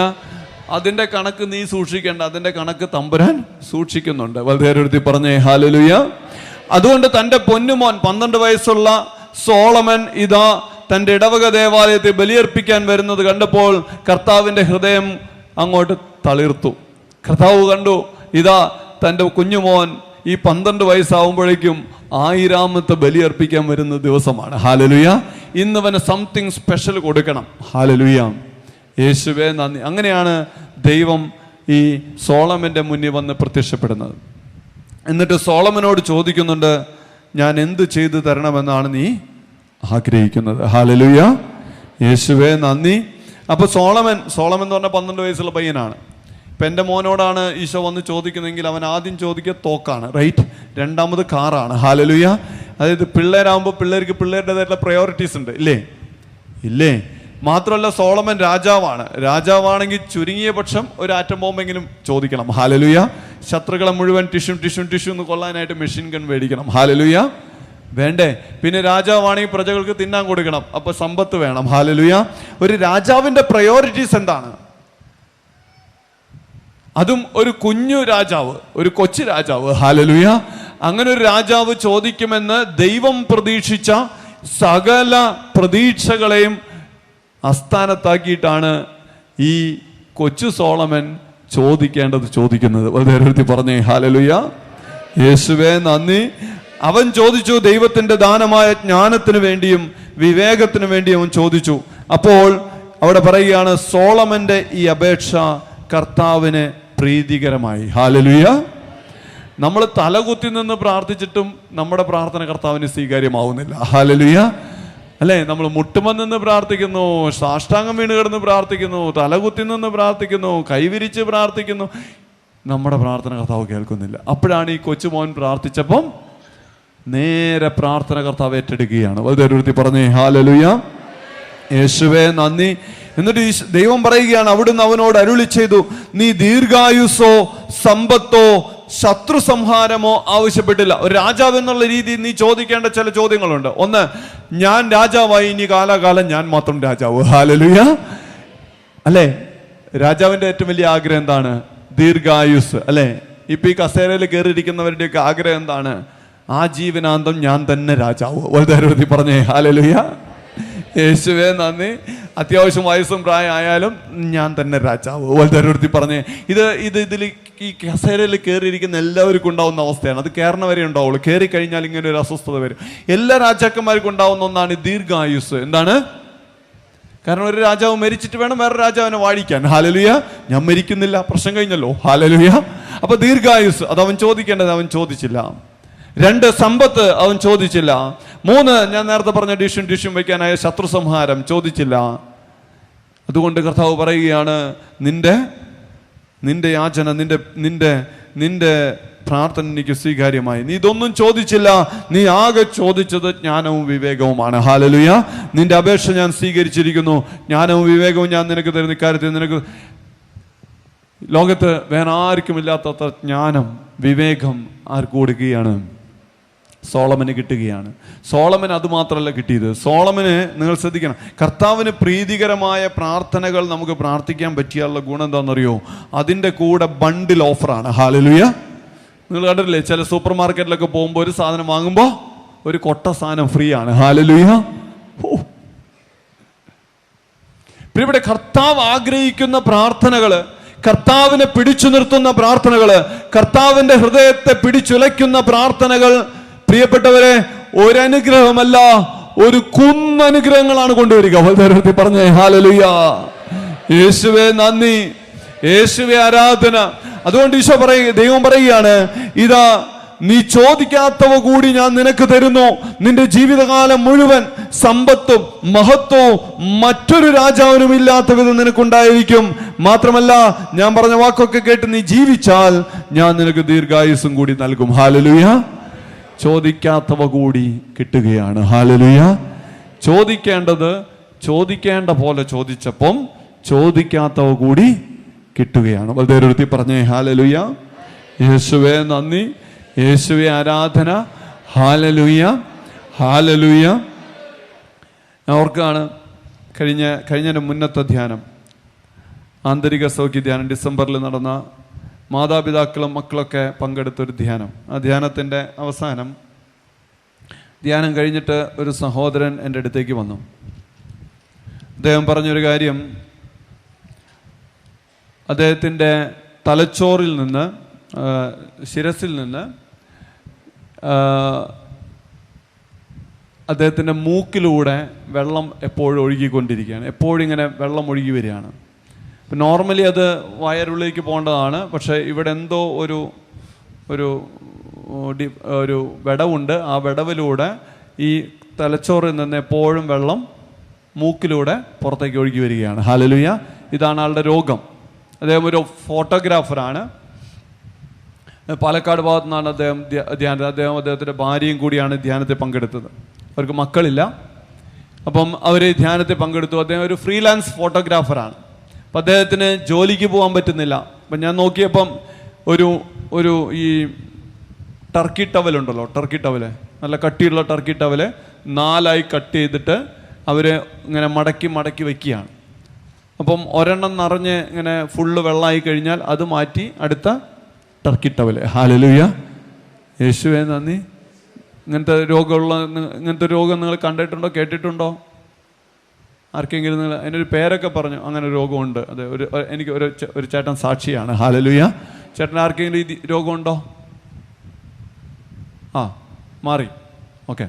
അതിൻ്റെ കണക്ക് നീ സൂക്ഷിക്കേണ്ട, അതിൻ്റെ കണക്ക് തമ്പുരാൻ സൂക്ഷിക്കുന്നുണ്ട്. വളരെ പറഞ്ഞേ ഹല്ലേലൂയ. അതുകൊണ്ട് തൻ്റെ പൊന്നുമോൻ 12 വയസ്സുള്ള സോളമൻ ഇതാ തൻ്റെ ഇടവക ദേവാലയത്തിൽ ബലിയർപ്പിക്കാൻ വരുന്നത് കണ്ടപ്പോൾ കർത്താവിൻ്റെ ഹൃദയം അങ്ങോട്ട് തളിർത്തു. കർത്താവ് കണ്ടു, ഇതാ തൻ്റെ കുഞ്ഞുമോൻ ഈ 12 വയസ്സാവുമ്പോഴേക്കും 1000ാമത്തെ ബലിയർപ്പിക്കാൻ വരുന്ന ദിവസമാണ്. ഹല്ലേലൂയ. ഇന്നവന് സംതിങ് സ്പെഷ്യൽ കൊടുക്കണം. ഹല്ലേലൂയ. യേശുവേ നന്ദി. അങ്ങനെയാണ് ദൈവം ഈ സോളമൻ്റെ മുന്നിൽ വന്ന് പ്രത്യക്ഷപ്പെടുന്നത്. എന്നിട്ട് സോളമനോട് ചോദിക്കുന്നുണ്ട്, ഞാൻ എന്ത് ചെയ്തു തരണമെന്നാണ് നീ ആഗ്രഹിക്കുന്നത്? ഹല്ലേലൂയ. യേശുവേ നന്ദി. അപ്പോൾ സോളമൻ എന്ന് പറഞ്ഞാൽ 12 വയസ്സുള്ള പയ്യനാണ്. ഇപ്പം എൻ്റെ മോനോടാണ് ഈശോ വന്ന് ചോദിക്കുന്നതെങ്കിൽ അവൻ ആദ്യം ചോദിക്കുക തോക്കാണ്, റൈറ്റ്. രണ്ടാമത് കാറാണ്. ഹല്ലേലൂയ. അതായത് പിള്ളേരാകുമ്പോൾ പിള്ളേർക്ക് പിള്ളേരുടേതായിട്ടുള്ള പ്രയോറിറ്റീസ് ഉണ്ട്, ഇല്ലേ? മാത്രമല്ല സോളമൻ രാജാവാണെങ്കിൽ ചുരുങ്ങിയ പക്ഷം ഒരു ആറ്റം ബോംബെങ്കിലും ചോദിക്കണം. ഹല്ലേലൂയ. ശത്രുക്കളെ മുഴുവൻ ടിഷ്യൂ എന്ന് കൊള്ളാനായിട്ട് മെഷീൻ ഗൺ മേടിക്കണം. ഹല്ലേലൂയ. വേണ്ടേ? പിന്നെ രാജാവാണെങ്കിൽ പ്രജകൾക്ക് തിന്നാൻ കൊടുക്കണം, അപ്പൊ സമ്പത്ത് വേണം. ഹല്ലേലൂയ. ഒരു രാജാവിന്റെ പ്രയോറിറ്റീസ് എന്താണ്? അതും ഒരു കുഞ്ഞു രാജാവ്, ഒരു കൊച്ചു രാജാവ്. ഹല്ലേലൂയ. അങ്ങനെ ഒരു രാജാവ് ചോദിക്കുമെന്ന് ദൈവം പ്രതീക്ഷിച്ച സകല പ്രതീക്ഷകളെയും അസ്ഥാനത്താക്കിയിട്ടാണ് ഈ കൊച്ചു സോളമൻ ചോദിക്കുന്നത്. വളരെ പറഞ്ഞേ ഹല്ലേലൂയ. യേശുവേ നന്ദി. അവൻ ചോദിച്ചു, ദൈവത്തിന്റെ ദാനമായ ജ്ഞാനത്തിന് വേണ്ടിയും വിവേകത്തിന് വേണ്ടിയും അവൻ ചോദിച്ചു. അപ്പോൾ അവിടെ പറയുകയാണ്, സോളമന്റെ ഈ അപേക്ഷ കർത്താവിന് പ്രീതികരമായി. ഹല്ലേലൂയ. നമ്മൾ തലകുത്തി നിന്ന് പ്രാർത്ഥിച്ചിട്ടും നമ്മുടെ പ്രാർത്ഥന കർത്താവിന് സ്വീകാര്യമാവുന്നില്ല. ഹല്ലേലൂയ. അല്ലേ? നമ്മൾ മുട്ടുമെന്ന് നിന്ന് പ്രാർത്ഥിക്കുന്നു, സാഷ്ടാംഗം വീണ് കിടന്ന് പ്രാർത്ഥിക്കുന്നു, തലകുത്തി നിന്ന് പ്രാർത്ഥിക്കുന്നു, കൈവിരിച്ച് പ്രാർത്ഥിക്കുന്നു, നമ്മുടെ പ്രാർത്ഥന കർത്താവ് കേൾക്കുന്നില്ല. അപ്പോഴാണ് ഈ കൊച്ചുമോൻ പ്രാർത്ഥിച്ചപ്പം നേരെ പ്രാർത്ഥന കർത്താവ് ഏറ്റെടുക്കുകയാണ്. വളരെ പറഞ്ഞേ ഹല്ലേലൂയ. യേശുവേ നന്ദി. എന്നിട്ട് ദൈവം പറയുകയാണ്, അവിടുന്ന് അവനോട് അരുളി ചെയ്തു, നീ ദീർഘായുസ്സോ സമ്പത്തോ ശത്രു സംഹാരമോ ആവശ്യപ്പെട്ടില്ല. ഒരു രാജാവ് എന്നുള്ള രീതിയിൽ നീ ചോദിക്കേണ്ട ചില ചോദ്യങ്ങളുണ്ട്. ഒന്ന്, ഞാൻ രാജാവായി ഇനി കാലാകാലം ഞാൻ മാത്രം രാജാവ്. ഹല്ലേലൂയ. അല്ലേ? രാജാവിന്റെ ഏറ്റവും വലിയ ആഗ്രഹം എന്താണ്? ദീർഘായുസ്. അല്ലേ? ഇപ്പൊ ഈ കസേരയിൽ കയറിയിരിക്കുന്നവരുടെയൊക്കെ ആഗ്രഹം എന്താണ്? ആ ജീവനാന്തം ഞാൻ തന്നെ രാജാവ്. വളരെ പറഞ്ഞേ ഹല്ലേലൂയ. യേശുവേ നന്ദി. അത്യാവശ്യം വയസ്സും പ്രായമായാലും ഞാൻ തന്നെ രാജാവ്. വളരെ പറഞ്ഞേ. ഇതിൽ ഈ കസേരയിൽ കയറിയിരിക്കുന്ന എല്ലാവർക്കും ഉണ്ടാവുന്ന അവസ്ഥയാണ്. അത് കയറുന്നവരെ ഉണ്ടാവുള്ളൂ. കയറി കഴിഞ്ഞാൽ ഇങ്ങനെ ഒരു അസ്വസ്ഥത വരും. എല്ലാ രാജാക്കന്മാർക്കും ഉണ്ടാവുന്ന ഒന്നാണ് ദീർഘായുസ്. എന്താണ്? കാരണം ഒരു രാജാവ് മരിച്ചിട്ട് വേണം വേറെ രാജാവിനെ വാഴിക്കാൻ. ഹല്ലേലൂയ. ഞാൻ മരിക്കുന്നില്ല, പ്രശ്നം കഴിഞ്ഞല്ലോ. ഹല്ലേലൂയ. അപ്പൊ ദീർഘായുസ് അത് അവൻ ചോദിക്കേണ്ടത് അവൻ ചോദിച്ചില്ല. 2, സമ്പത്ത് അവൻ ചോദിച്ചില്ല. 3, ഞാൻ നേരത്തെ പറഞ്ഞ ഡിഷ്യം വയ്ക്കാനായ ശത്രു സംഹാരം ചോദിച്ചില്ല. അതുകൊണ്ട് കർത്താവ് പറയുകയാണ്, നിന്റെ യാചന, നിന്റെ പ്രാർത്ഥന എനിക്ക് സ്വീകാര്യമായി. നീ ഇതൊന്നും ചോദിച്ചില്ല, നീ ആകെ ചോദിച്ചത് ജ്ഞാനവും വിവേകവുമാണ്. ഹല്ലേലൂയ. നിന്റെ അപേക്ഷ ഞാൻ സ്വീകരിച്ചിരിക്കുന്നു. ജ്ഞാനവും വിവേകവും ഞാൻ നിനക്ക് തരുന്ന ഇക്കാര്യത്തിൽ നിനക്ക് ലോകത്ത് വേറെ ആർക്കും ഇല്ലാത്ത ജ്ഞാനം വിവേകം ആർക്ക് കൊടുക്കുകയാണ്? സോളമന് കിട്ടുകയാണ്. സോളമൻ അതുമാത്രമല്ല കിട്ടിയത്. സോളമന്, നിങ്ങൾ ശ്രദ്ധിക്കണം, കർത്താവിന് പ്രീതികരമായ പ്രാർത്ഥനകൾ നമുക്ക് പ്രാർത്ഥിക്കാൻ പറ്റിയുള്ള ഗുണം എന്താണെന്നറിയോ? അതിൻ്റെ കൂടെ ബണ്ടിൽ ഓഫറാണ്. ഹല്ലേലൂയ. നിങ്ങൾ കണ്ടിട്ടില്ലേ, ചില സൂപ്പർ മാർക്കറ്റിലൊക്കെ പോകുമ്പോൾ ഒരു സാധനം വാങ്ങുമ്പോൾ ഒരു കൊട്ട സാധനം ഫ്രീ ആണ്. ഹല്ലേലൂയ. ഇവിടെ കർത്താവ് ആഗ്രഹിക്കുന്ന പ്രാർത്ഥനകള്, കർത്താവിനെ പിടിച്ചു നിർത്തുന്ന പ്രാർത്ഥനകള്, കർത്താവിന്റെ ഹൃദയത്തെ പിടിച്ചുലയ്ക്കുന്ന പ്രാർത്ഥനകൾ, പ്രിയപ്പെട്ടവരെ, ഒരനുഗ്രഹമല്ല, ഒരു കുന്നനുഗ്രഹങ്ങളാണ് കൊണ്ടുവരിക. വളരെ പറഞ്ഞേ ഹല്ലേലൂയ. യേശുവേ നന്ദി, യേശുവേ ആരാധന. അതുകൊണ്ട് ഈശോ ദൈവം പറയുകയാണ്, ഇതാ നീ ചോദിക്കാത്തവ കൂടി ഞാൻ നിനക്ക് തരുന്നു. നിന്റെ ജീവിതകാലം മുഴുവൻ സമ്പത്തും മഹത്വവും മറ്റൊരു രാജാവിനും ഇല്ലാത്ത വിധം നിനക്കുണ്ടായിരിക്കും. മാത്രമല്ല, ഞാൻ പറഞ്ഞ വാക്കൊക്കെ കേട്ട് നീ ജീവിച്ചാൽ ഞാൻ നിനക്ക് ദീർഘായുസ്സും കൂടി നൽകും. ഹല്ലേലൂയ. ചോദിക്കാത്തവ കൂടി കിട്ടുകയാണ്. ഹല്ലേലൂയ. ചോദിക്കേണ്ടത് ചോദിക്കേണ്ട പോലെ ചോദിച്ചപ്പം ചോദിക്കാത്തവ കൂടി കിട്ടുകയാണ്. വളരെ പറഞ്ഞേ ഹല്ലേലൂയ. യേശുവേ നന്ദി, യേശുവേ ആരാധന. Hallelujah, hallelujah. ഓർക്കാണ് കഴിഞ്ഞ മുന്നത്തെ ധ്യാനം, ആന്തരിക സൗഖ്യ ധ്യാനം, ഡിസംബറിൽ നടന്ന മാതാപിതാക്കളും മക്കളൊക്കെ പങ്കെടുത്തൊരു ധ്യാനം. ആ ധ്യാനത്തിൻ്റെ അവസാനം, ധ്യാനം കഴിഞ്ഞിട്ട് ഒരു സഹോദരൻ എൻ്റെ അടുത്തേക്ക് വന്നു. അദ്ദേഹം പറഞ്ഞൊരു കാര്യം, അദ്ദേഹത്തിൻ്റെ തലച്ചോറിൽ നിന്ന്, ശിരസിൽ നിന്ന് അദ്ദേഹത്തിൻ്റെ മൂക്കിലൂടെ വെള്ളം എപ്പോഴും ഒഴുകിക്കൊണ്ടിരിക്കുകയാണ്. എപ്പോഴും ഇങ്ങനെ വെള്ളം ഒഴുകി വരികയാണ്. ഇപ്പം നോർമലി അത് വയറുള്ളിലേക്ക് പോകേണ്ടതാണ്. പക്ഷേ ഇവിടെ എന്തോ ഒരു വിടവുണ്ട്. ആ വിടവിലൂടെ ഈ തലച്ചോറിൽ നിന്ന് എപ്പോഴും വെള്ളം മൂക്കിലൂടെ പുറത്തേക്ക് ഒഴുകി വരികയാണ്. ഹല്ലേലൂയ. ഇതാണ് ആളുടെ രോഗം. അദ്ദേഹം ഒരു ഫോട്ടോഗ്രാഫറാണ്. പാലക്കാട് ഭാഗത്തു നിന്നാണ് അദ്ദേഹത്തിൻ്റെ ഭാര്യയും കൂടിയാണ് ധ്യാനത്തിൽ പങ്കെടുത്തത്. അവർക്ക് മക്കളില്ല. അപ്പം അവർ ധ്യാനത്തിൽ പങ്കെടുത്തു. അദ്ദേഹം ഒരു ഫ്രീലാൻസ് ഫോട്ടോഗ്രാഫറാണ്. അപ്പം അദ്ദേഹത്തിന് ജോലിക്ക് പോകാൻ പറ്റുന്നില്ല. അപ്പം ഞാൻ നോക്കിയപ്പം ഒരു ഈ ടർക്കി ടവലുണ്ടല്ലോ, ടർക്കി ടവല്, നല്ല കട്ടിയുള്ള ടർക്കി ടവല് 4 കട്ട് ചെയ്തിട്ട് അവർ ഇങ്ങനെ മടക്കി മടക്കി വയ്ക്കുകയാണ്. അപ്പം ഒരെണ്ണം നിറഞ്ഞ് ഇങ്ങനെ ഫുള്ള് വെള്ളമായി കഴിഞ്ഞാൽ അത് മാറ്റി അടുത്ത ടർക്കി ടവല്. ഹല്ലേലൂയ. യേശുവേ നന്ദി. ഇങ്ങനത്തെ രോഗം നിങ്ങൾ കണ്ടിട്ടുണ്ടോ, കേട്ടിട്ടുണ്ടോ? ആർക്കെങ്കിലും നിങ്ങൾ അതിനൊരു പേരൊക്കെ പറഞ്ഞു? അങ്ങനെ രോഗമുണ്ട്. അത് എനിക്ക് ഒരു ചേട്ടൻ സാക്ഷിയാണ്. ഹല്ലേലൂയ. ചേട്ടൻ ആർക്കെങ്കിലും ഈ രോഗമുണ്ടോ? മാറി. ഓക്കെ.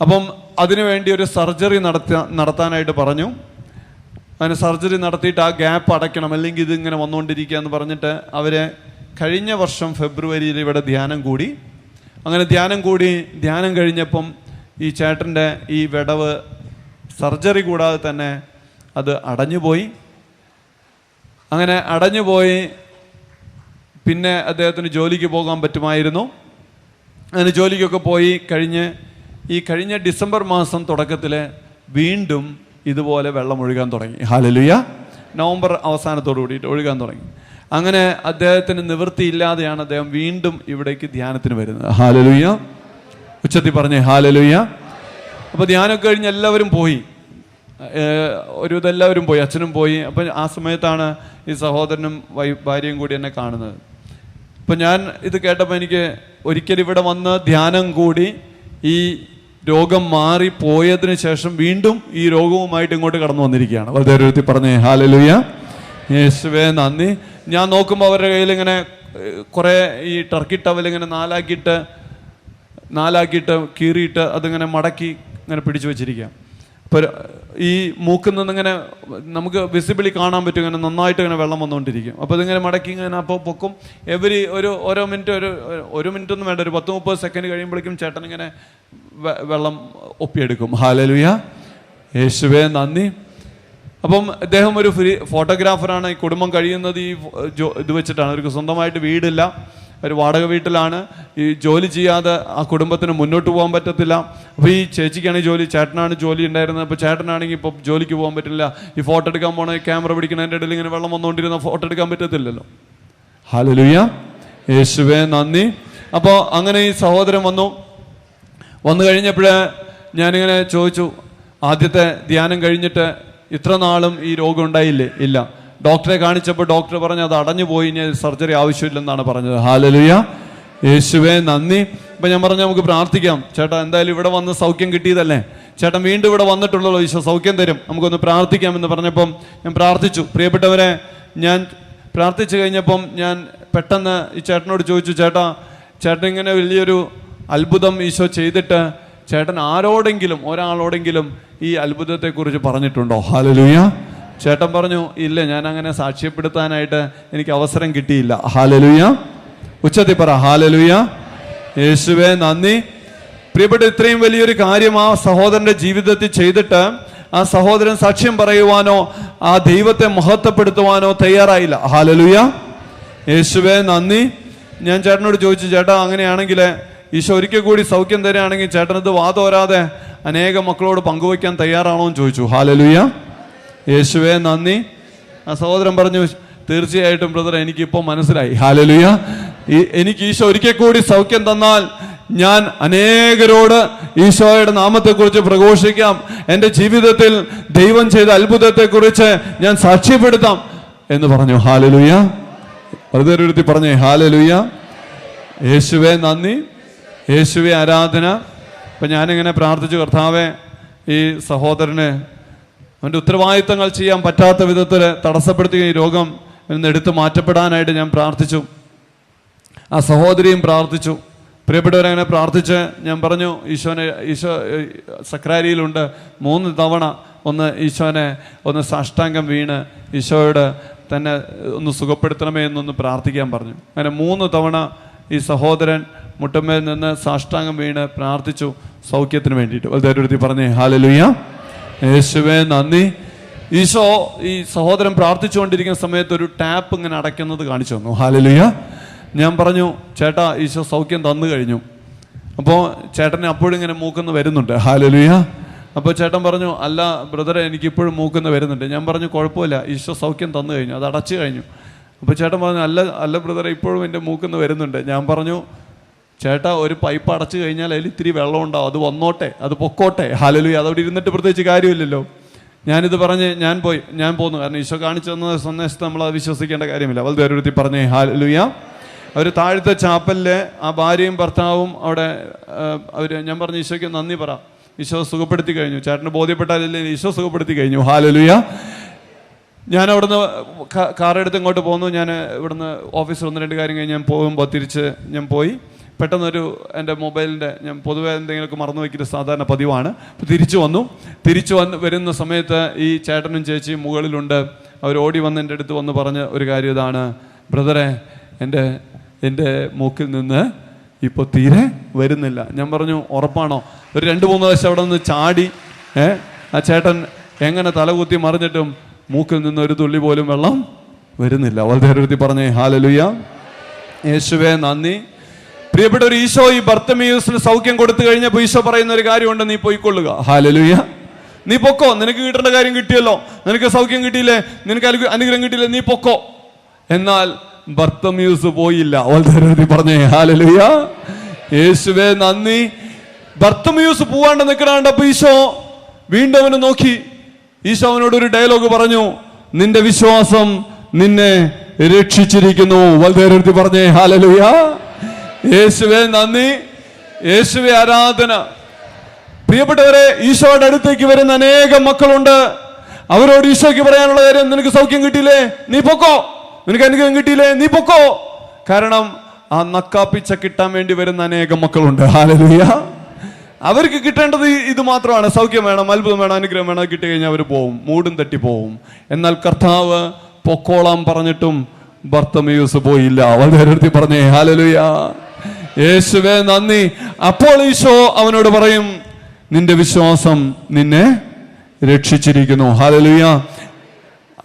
അപ്പം അതിനു വേണ്ടി ഒരു സർജറി നടത്താനായിട്ട് പറഞ്ഞു. അതിന് സർജറി നടത്തിയിട്ട് ആ ഗ്യാപ്പ് അടയ്ക്കണം, അല്ലെങ്കിൽ ഇതിങ്ങനെ വന്നുകൊണ്ടിരിക്കുക എന്ന് പറഞ്ഞിട്ട് അവരെ കഴിഞ്ഞ വർഷം ഫെബ്രുവരിയിൽ ഇവിടെ ധ്യാനം കൂടി. അങ്ങനെ ധ്യാനം കഴിഞ്ഞപ്പം ഈ ചേട്ടൻ്റെ ഈ വിടവ് സർജറി കൂടാതെ തന്നെ അത് അടഞ്ഞുപോയി. അങ്ങനെ അടഞ്ഞുപോയി. പിന്നെ അദ്ദേഹത്തിന് ജോലിക്ക് പോകാൻ പറ്റുമായിരുന്നു. അങ്ങനെ ജോലിക്കൊക്കെ പോയി കഴിഞ്ഞ ഡിസംബർ മാസം തുടക്കത്തിൽ വീണ്ടും ഇതുപോലെ വെള്ളം ഒഴുകാൻ തുടങ്ങി. ഹല്ലേലൂയ. നവംബർ അവസാനത്തോടു കൂടിയിട്ട് ഒഴുകാൻ തുടങ്ങി. അങ്ങനെ അദ്ദേഹത്തിന് നിവൃത്തിയില്ലാതെയാണ് അദ്ദേഹം വീണ്ടും ഇവിടേക്ക് ധ്യാനത്തിന് വരുന്നത്. ഹല്ലേലൂയ. ഉച്ചത്തിൽ ഹല്ലേലൂയ. അപ്പോൾ ധ്യാനമൊക്കെ കഴിഞ്ഞ് എല്ലാവരും പോയി. ഇതെല്ലാവരും പോയി, അച്ഛനും പോയി. അപ്പം ആ സമയത്താണ് ഈ സഹോദരനും ഭാര്യയും കൂടി എന്നെ കാണുന്നത്. അപ്പം ഞാൻ ഇത് കേട്ടപ്പോൾ എനിക്ക് ഒരിക്കലും ഇവിടെ വന്ന് ധ്യാനം കൂടി ഈ രോഗം മാറിപ്പോയതിനു ശേഷം വീണ്ടും ഈ രോഗവുമായിട്ട് ഇങ്ങോട്ട് കടന്നു വന്നിരിക്കുകയാണ്. വളരെ ഹല്ലേലൂയ. യേശുവേ നന്ദി. ഞാൻ നോക്കുമ്പോൾ അവരുടെ കയ്യിൽ ഇങ്ങനെ കുറേ ഈ ടർക്കി ടവൽ ഇങ്ങനെ നാലാക്കിയിട്ട് കീറിയിട്ട് അതിങ്ങനെ മടക്കി ഇങ്ങനെ പിടിച്ചു വെച്ചിരിക്കുക. അപ്പോൾ ഈ മൂക്കിൽ നിന്നിങ്ങനെ നമുക്ക് വിസിബിളി കാണാൻ പറ്റും, ഇങ്ങനെ നന്നായിട്ട് ഇങ്ങനെ വെള്ളം വന്നുകൊണ്ടിരിക്കും. അപ്പോൾ ഇതിങ്ങനെ മടക്കി ഇങ്ങനെ അപ്പോൾ പൊക്കും. ഓരോ മിനിറ്റ് ഒരു മിനിറ്റൊന്നും വേണ്ട, ഒരു 10-30 സെക്കൻഡ് കഴിയുമ്പോഴേക്കും ചേട്ടൻ ഇങ്ങനെ വെള്ളം ഒപ്പിയെടുക്കും. ഹല്ലേലൂയ. യേശുവേ നന്ദി. അപ്പം അദ്ദേഹം ഒരു ഫോട്ടോഗ്രാഫറാണ്. ഈ കുടുംബം കഴിയുന്നത് ഇത് വെച്ചിട്ടാണ്. അവർക്ക് സ്വന്തമായിട്ട് വീടില്ല, ഒരു വാടക വീട്ടിലാണ്. ഈ ജോലി ചെയ്യാതെ ആ കുടുംബത്തിന് മുന്നോട്ട് പോകാൻ പറ്റത്തില്ല. അപ്പോൾ ഈ ചേച്ചിക്കാണെങ്കിൽ ജോലി, ചേട്ടനാണ് ജോലി ഉണ്ടായിരുന്നത്. അപ്പോൾ ചേട്ടനാണെങ്കിൽ ഇപ്പോൾ ജോലിക്ക് പോകാൻ പറ്റില്ല. ഈ ഫോട്ടോ എടുക്കാൻ പോകണ ക്യാമറ പിടിക്കണതിൻ്റെ ഇടയിൽ ഇങ്ങനെ വെള്ളം വന്നുകൊണ്ടിരുന്ന ഫോട്ടോ എടുക്കാൻ പറ്റത്തില്ലല്ലോ. ഹല്ലേലൂയ. യേശുവേ നന്ദി. അപ്പോൾ അങ്ങനെ ഈ സഹോദരൻ വന്നു കഴിഞ്ഞപ്പോൾ ഞാനിങ്ങനെ ചോദിച്ചു, ആദ്യത്തെ ധ്യാനം കഴിഞ്ഞിട്ട് ഇത്ര നാളും ഈ രോഗം ഉണ്ടായില്ലേ? ഇല്ല. ഡോക്ടറെ കാണിച്ചപ്പോൾ ഡോക്ടർ പറഞ്ഞു അത് അടഞ്ഞു പോയി, ഇനി സർജറി ആവശ്യമില്ലെന്നാണ് പറഞ്ഞത്. ഹല്ലേലൂയ. യേശുവേ നന്ദി. അപ്പം ഞാൻ പറഞ്ഞു നമുക്ക് പ്രാർത്ഥിക്കാം. ചേട്ടാ എന്തായാലും ഇവിടെ വന്ന് സൗഖ്യം കിട്ടിയതല്ലേ, ചേട്ടൻ വീണ്ടും ഇവിടെ വന്നിട്ടുള്ളല്ലോ, ഈശോ സൗഖ്യം തരും, നമുക്കൊന്ന് പ്രാർത്ഥിക്കാം എന്ന് പറഞ്ഞപ്പം ഞാൻ പ്രാർത്ഥിച്ചു. പ്രിയപ്പെട്ടവരെ, ഞാൻ പ്രാർത്ഥിച്ചു കഴിഞ്ഞപ്പം ഞാൻ പെട്ടെന്ന് ഈ ചേട്ടനോട് ചോദിച്ചു, ചേട്ടൻ ഇങ്ങനെ വലിയൊരു അത്ഭുതം ഈശോ ചെയ്തിട്ട് ചേട്ടൻ ഒരാളോടെങ്കിലും ഈ അത്ഭുതത്തെക്കുറിച്ച് പറഞ്ഞിട്ടുണ്ടോ? ഹല്ലേലൂയ. ചേട്ടൻ പറഞ്ഞു ഇല്ല, ഞാൻ അങ്ങനെ സാക്ഷ്യപ്പെടുത്താനായിട്ട് എനിക്ക് അവസരം കിട്ടിയില്ല. ഹല്ലേലൂയ. ഉച്ചത്തിൽ പറ ഹല്ലേലൂയ. യേശുവേ നന്ദി. പ്രിയപ്പെട്ട, ഇത്രയും വലിയൊരു കാര്യം ആ സഹോദരന്റെ ജീവിതത്തിൽ ചെയ്തിട്ട് ആ സഹോദരൻ സാക്ഷ്യം പറയുവാനോ ആ ദൈവത്തെ മഹത്വപ്പെടുത്തുവാനോ തയ്യാറായില്ല. ഹല്ലേലൂയ. യേശുവേ നന്ദി. ഞാൻ ചേട്ടനോട് ചോദിച്ചു, ചേട്ടാ അങ്ങനെയാണെങ്കിൽ ഈശോ ഒരിക്കൽ കൂടി സൗഖ്യം തരികയാണെങ്കിൽ ചേട്ടനത് വാതോരാതെ അനേകം മക്കളോട് പങ്കുവയ്ക്കാൻ തയ്യാറാണോ എന്ന് ചോദിച്ചു. ഹല്ലേലൂയ. യേശുവേ നന്ദി. ആ സഹോദരൻ പറഞ്ഞു, തീർച്ചയായിട്ടും ബ്രദർ, എനിക്കിപ്പോൾ മനസ്സിലായി. ഹല്ലേലൂയ. എനിക്ക് ഈശോ ഒരിക്കൽ കൂടി സൗഖ്യം തന്നാൽ ഞാൻ അനേകരോട് ഈശോയുടെ നാമത്തെക്കുറിച്ച് പ്രഘോഷിക്കാം, എൻ്റെ ജീവിതത്തിൽ ദൈവം ചെയ്ത അത്ഭുതത്തെക്കുറിച്ച് ഞാൻ സാക്ഷ്യപ്പെടുത്താം എന്ന് പറഞ്ഞു. ഹല്ലേലൂയ. വെറുതെ പറഞ്ഞേ ഹല്ലേലൂയ. യേശുവേ നന്ദി. യേശുവേ ആരാധന. അപ്പം ഞാനിങ്ങനെ പ്രാർത്ഥിച്ചു, കർത്താവേ ഈ സഹോദരന് അവൻ്റെ ഉത്തരവാദിത്തങ്ങൾ ചെയ്യാൻ പറ്റാത്ത വിധത്തിൽ തടസ്സപ്പെടുത്തിയ ഈ രോഗം എടുത്ത് മാറ്റപ്പെടാനായിട്ട് ഞാൻ പ്രാർത്ഥിച്ചു. ആ സഹോദരിയും പ്രാർത്ഥിച്ചു. പ്രിയപ്പെട്ടവരങ്ങനെ പ്രാർത്ഥിച്ച് ഞാൻ പറഞ്ഞു, ഈശോ സക്രാരിയിലുണ്ട് 3 തവണ ഈശോനെ സാഷ്ടാംഗം വീണ് ഈശോയോട് തന്നെ ഒന്ന് സുഖപ്പെടുത്തണമേ എന്നൊന്ന് പ്രാർത്ഥിക്കാൻ പറഞ്ഞു. അങ്ങനെ 3 തവണ ഈ സഹോദരൻ മുട്ടമ്മയിൽ നിന്ന് സാഷ്ടാംഗം വീണ് പ്രാർത്ഥിച്ചു സൗഖ്യത്തിന് വേണ്ടിയിട്ട്. വളരെ പറഞ്ഞേ ഹല്ലേലൂയ. യേശുവേ നന്ദി. ഈശോ ഈ സഹോദരൻ പ്രാർത്ഥിച്ചുകൊണ്ടിരിക്കുന്ന സമയത്ത് ഒരു ടാപ്പ് ഇങ്ങനെ അടയ്ക്കുന്നത് കാണിച്ചു തന്നു. ഹല്ലേലൂയ. ഞാൻ പറഞ്ഞു, ചേട്ടാ ഈശോ സൗഖ്യം തന്നു കഴിഞ്ഞു. അപ്പോൾ ചേട്ടനെ അപ്പോഴും ഇങ്ങനെ മൂക്കുന്ന് വരുന്നുണ്ട്. ഹല്ലേലൂയ. അപ്പോൾ ചേട്ടൻ പറഞ്ഞു, അല്ല ബ്രദറെ എനിക്കിപ്പോഴും മൂക്കുന്ന് വരുന്നുണ്ട്. ഞാൻ പറഞ്ഞു, കുഴപ്പമില്ല, ഈശോ സൗഖ്യം തന്നു കഴിഞ്ഞു, അത് അടച്ചു കഴിഞ്ഞു. അപ്പോൾ ചേട്ടൻ പറഞ്ഞു, അല്ല ബ്രദറെ ഇപ്പോഴും എൻ്റെ മൂക്കുന്ന് വരുന്നുണ്ട്. ഞാൻ പറഞ്ഞു, ചേട്ടാ ഒരു പൈപ്പ് അടച്ചു കഴിഞ്ഞാൽ അതിൽ ഇത്തിരി വെള്ളം ഉണ്ടാവും, അത് വന്നോട്ടെ, അത് പൊക്കോട്ടെ. ഹല്ലേലൂയ. അതവിടെ ഇരുന്നിട്ട് പ്രത്യേകിച്ച് കാര്യമില്ലല്ലോ. ഞാനിത് പറഞ്ഞ് ഞാൻ പോന്നു. കാരണം ഈശോ കാണിച്ചു തന്ന സന്ദേശത്തെ നമ്മൾ അത് വിശ്വസിക്കേണ്ട കാര്യമില്ല. വളരെ ഓരോരുത്തി പറഞ്ഞേ ഹല്ലേലൂയ. അവർ താഴത്തെ ചാപ്പലിലെ ആ ഭാര്യയും ഭർത്താവും അവിടെ ഞാൻ പറഞ്ഞു, ഈശോയ്ക്ക് നന്ദി പറ, ഈശോ സുഖപ്പെടുത്തി കഴിഞ്ഞു. ചേട്ടന് ബോധ്യപ്പെട്ടാലല്ലേ, ഈശോ സുഖപ്പെടുത്തി കഴിഞ്ഞു. ഹല്ലേലൂയ. ഞാൻ അവിടുന്ന് കാറെടുത്ത് ഇങ്ങോട്ട് പോന്നു. ഞാൻ ഇവിടുന്ന് ഓഫീസിൽ 1-2 കാര്യം കഴിഞ്ഞ് ഞാൻ പോകുമ്പോൾ തിരിച്ച് ഞാൻ പോയി. പെട്ടെന്നൊരു എൻ്റെ മൊബൈലിൻ്റെ, ഞാൻ പൊതുവേ എന്തെങ്കിലുമൊക്കെ മറന്നു വയ്ക്കുന്ന സാധാരണ പതിവാണ്. അപ്പോൾ തിരിച്ചു വരുന്ന സമയത്ത് ഈ ചേട്ടനും ചേച്ചിയും മുകളിലുണ്ട്. അവർ ഓടി വന്ന് എൻ്റെ അടുത്ത് വന്ന് പറഞ്ഞ ഒരു കാര്യം ഇതാണ്, ബ്രദറെ എൻ്റെ മൂക്കിൽ നിന്ന് ഇപ്പോൾ തീരെ വരുന്നില്ല. ഞാൻ പറഞ്ഞു, ഉറപ്പാണോ? ഒരു 2-3 ദിവസം അവിടെ നിന്ന് ചാടി ആ ചേട്ടൻ എങ്ങനെ തലകുത്തി മറിഞ്ഞിട്ടും മൂക്കിൽ നിന്ന് ഒരു തുള്ളി പോലും വെള്ളം വരുന്നില്ല. വളരെ പറഞ്ഞേ ഹല്ലേലൂയ. യേശുവേ നന്ദി. പ്രിയപ്പെട്ടവർ, ഈശോ ഈ ബർത്തമീയൂസിന് സൗഖ്യം കൊടുത്തു കഴിഞ്ഞപ്പോൾ ഈശോ പറയുന്ന ഒരു കാര്യമുണ്ട്, നീ പോയിക്കൊള്ളുക. ഹല്ലേലൂയ. നീ പൊക്കോ, നിനക്ക് കിട്ടേണ്ട കാര്യം കിട്ടിയല്ലോ, നിനക്ക് സൗഖ്യം കിട്ടിയില്ലേ, നിനക്ക് അനുഗ്രഹം കിട്ടിയില്ലേ, നീ പൊക്കോ. എന്നാൽ ബർത്തമീയൂസ് പോയില്ല. വളരെ പറഞ്ഞേ ഹല്ലേലൂയ. യേശുവേ നന്ദി. ബർത്തമീയൂസ് പോവാണ്ട് നിൽക്കണാണ്ടപ്പോ ഈശോ വീണ്ടും അവനെ നോക്കി. ഈശോ അവനോട് ഒരു ഡയലോഗ് പറഞ്ഞു, നിന്റെ വിശ്വാസം നിന്നെ രക്ഷിച്ചിരിക്കുന്നു. വളരെ പറഞ്ഞേ ഹല്ലേലൂയ. യേശുവേ നന്ദി. യേശുവേ ആരാധന. പ്രിയപ്പെട്ടവരെ, ഈശോയുടെ അടുത്തേക്ക് വരുന്ന അനേകം മക്കളുണ്ട്. അവരോട് ഈശോയ്ക്ക് പറയാനുള്ള കാര്യം, നിനക്ക് സൗഖ്യം കിട്ടിയില്ലേ, നീ പൊക്കോ. നിനക്ക് അനുഗ്രഹം കിട്ടിയില്ലേ, നീ പൊക്കോ. കാരണം ആ നക്കാപ്പിച്ച കിട്ടാൻ വേണ്ടി വരുന്ന അനേകം മക്കളുണ്ട്. ഹല്ലേലൂയ. അവർക്ക് കിട്ടേണ്ടത് ഇത് മാത്രമാണ്, സൗഖ്യം വേണം, അത്ഭുതം വേണം, അനുഗ്രഹം വേണം. കിട്ടി കഴിഞ്ഞാൽ അവർ പോവും, മൂടും തട്ടി പോവും. എന്നാൽ കർത്താവ് പൊക്കോളാം പറഞ്ഞിട്ടും ബർത്തമീയൂസ് പോയില്ല. വളരെ പറഞ്ഞേ ഹല്ലേലൂയ. യേശുവേ നന്ദി. അപ്പോൾ ഈശോ അവനോട് പറയും, നിന്റെ വിശ്വാസം നിന്നെ രക്ഷിച്ചിരിക്കുന്നു. ഹല്ലേലൂയ.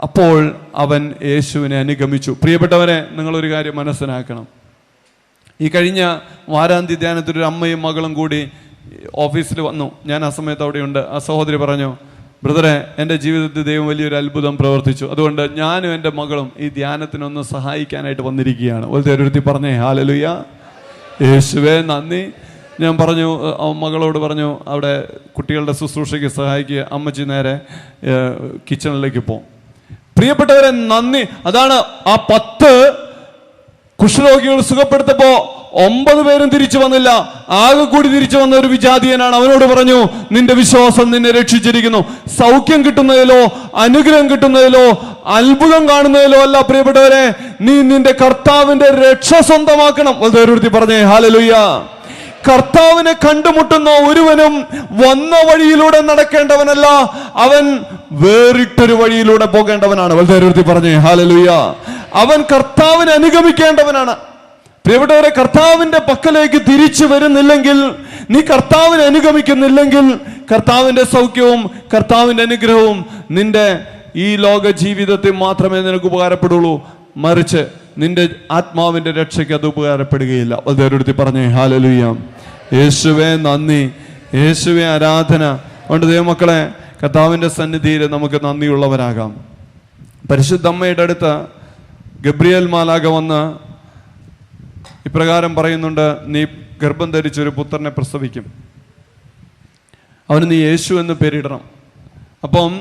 അപ്പോൾ അവൻ യേശുവിനെ അനുഗമിച്ചു. പ്രിയപ്പെട്ടവരെ, നിങ്ങളൊരു കാര്യം മനസ്സിലാക്കണം. ഈ കഴിഞ്ഞ വാരാന്ത്യ ധ്യാനത്തിൽ ഒരു അമ്മയും മകളും കൂടി ഓഫീസിൽ വന്നു. ഞാൻ ആ സമയത്ത് അവിടെയുണ്ട്. ആ സഹോദരി പറഞ്ഞു, ബ്രദറെ, എൻ്റെ ജീവിതത്തിൽ ദൈവം വലിയൊരു അത്ഭുതം പ്രവർത്തിച്ചു, അതുകൊണ്ട് ഞാനും എൻ്റെ മകളും ഈ ധ്യാനത്തിനൊന്ന് സഹായിക്കാനായിട്ട് വന്നിരിക്കുകയാണ്. ഒരു പറഞ്ഞേ ഹല്ലേലൂയ. യേശുവേ നന്ദി. ഞാൻ പറഞ്ഞു, മകളോട് പറഞ്ഞു, അവിടെ കുട്ടികളുടെ ശുശ്രൂഷയ്ക്ക് സഹായിക്കുക, അമ്മച്ചി നേരെ കിച്ചണിലേക്ക് പോകും. പ്രിയപ്പെട്ടവരെ നന്ദി. അതാണ് ആ 10 കുഷ്ഠരോഗികൾ സുഖപ്പെടുത്തപ്പോ 9 പേരും തിരിച്ചു വന്നില്ല, ആകെ കൂടി തിരിച്ചു വന്ന ഒരു വിജാതീയനാണ്. അവനോട് പറഞ്ഞു, നിന്റെ വിശ്വാസം നിന്നെ രക്ഷിച്ചിരിക്കുന്നു. സൗഖ്യം കിട്ടുന്നതിലോ അനുഗ്രഹം കിട്ടുന്നതിലോ അത്ഭുതം കാണുന്നതിലോ അല്ല പ്രിയപ്പെട്ടവരെ, നീ നിന്റെ കർത്താവിന്റെ രക്ഷ സ്വന്തമാക്കണം. വളരെ പറഞ്ഞേ ഹല്ലേലൂയ. കർത്താവിനെ കണ്ടുമുട്ടുന്ന ഒരുവനും വന്ന വഴിയിലൂടെ നടക്കേണ്ടവനല്ല, അവൻ വേറിട്ടൊരു വഴിയിലൂടെ പോകേണ്ടവനാണ്. വളരെ പറഞ്ഞേ ഹല്ലേലൂയ. അവൻ കർത്താവിനെ അനുഗമിക്കേണ്ടവനാണ്. പ്രിയപ്പെട്ടവരെ, കർത്താവിന്റെ പക്കലേക്ക് തിരിച്ചു വരുന്നില്ലെങ്കിൽ, നീ കർത്താവിനെ അനുഗമിക്കുന്നില്ലെങ്കിൽ, കർത്താവിന്റെ സൗഖ്യവും കർത്താവിന്റെ അനുഗ്രഹവും നിന്റെ ഈ ലോക ജീവിതത്തിൽ മാത്രമേ നിനക്ക് ഉപകാരപ്പെടുള്ളൂ. മറിച്ച് നിന്റെ ആത്മാവിന്റെ രക്ഷയ്ക്ക് അത് ഉപകാരപ്പെടുകയില്ല. വളരെ പറഞ്ഞേ ഹല്ലേലൂയ. യേശുവേ നന്ദി. യേശുവേ ആരാധന. അതുകൊണ്ട് ദൈവമക്കളെ, കർത്താവിന്റെ സന്നിധിയിൽ നമുക്ക് നന്ദിയുള്ളവരാകാം. പരിശുദ്ധ അമ്മയുടെ അടുത്ത് ഗബ്രിയേൽ മാലാഖ വന്ന് ഇപ്രകാരം പറയുന്നുണ്ട്, നീ ഗർഭം ധരിച്ചൊരു പുത്രനെ പ്രസവിക്കും, അവന് നീ യേശു എന്ന് പേരിടണം. അപ്പം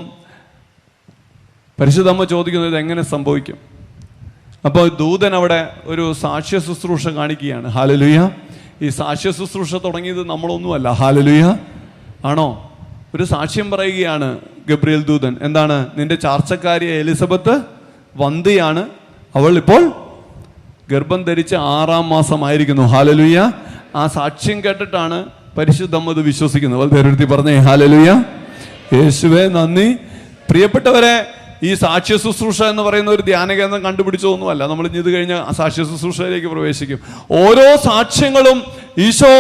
പരിശുദ്ധമ്മ ചോദിക്കുന്നത് എങ്ങനെ സംഭവിക്കും? അപ്പോൾ ദൂതൻ അവിടെ ഒരു സാക്ഷ്യ ശുശ്രൂഷ കാണിക്കുകയാണ്. ഹല്ലേലൂയ. ഈ സാക്ഷ്യ ശുശ്രൂഷ തുടങ്ങിയത് നമ്മളൊന്നുമല്ല. ഹല്ലേലൂയ. ആണോ? ഒരു സാക്ഷ്യം പറയുകയാണ് ഗബ്രിയേൽ ദൂതൻ. എന്താണ്? നിന്റെ ചാർച്ചക്കാരിയ എലിസബത്ത് വന്ധ്യയാണ്, അവൾ ഇപ്പോൾ ഗർഭം ധരിച്ച് 6-ാം മാസമായിരിക്കുന്നു. ഹല്ലേലൂയ. ആ സാക്ഷ്യം കേട്ടിട്ടാണ് പരിശുദ്ധമ്മ ഇത് വിശ്വസിക്കുന്നത്. വളരെ പറഞ്ഞേ ഹല്ലേലൂയ. യേശുവേ നന്ദി. പ്രിയപ്പെട്ടവരെ, ഈ സാക്ഷ്യ ശുശ്രൂഷ എന്ന് പറയുന്ന ഒരു ധ്യാന കേന്ദ്രം കണ്ടുപിടിച്ചതൊന്നുമല്ല. നമ്മൾ ഇത് കഴിഞ്ഞ സാക്ഷ്യ ശുശ്രൂഷയിലേക്ക് പ്രവേശിക്കും. ഓരോ സാക്ഷ്യങ്ങളും ഈശോ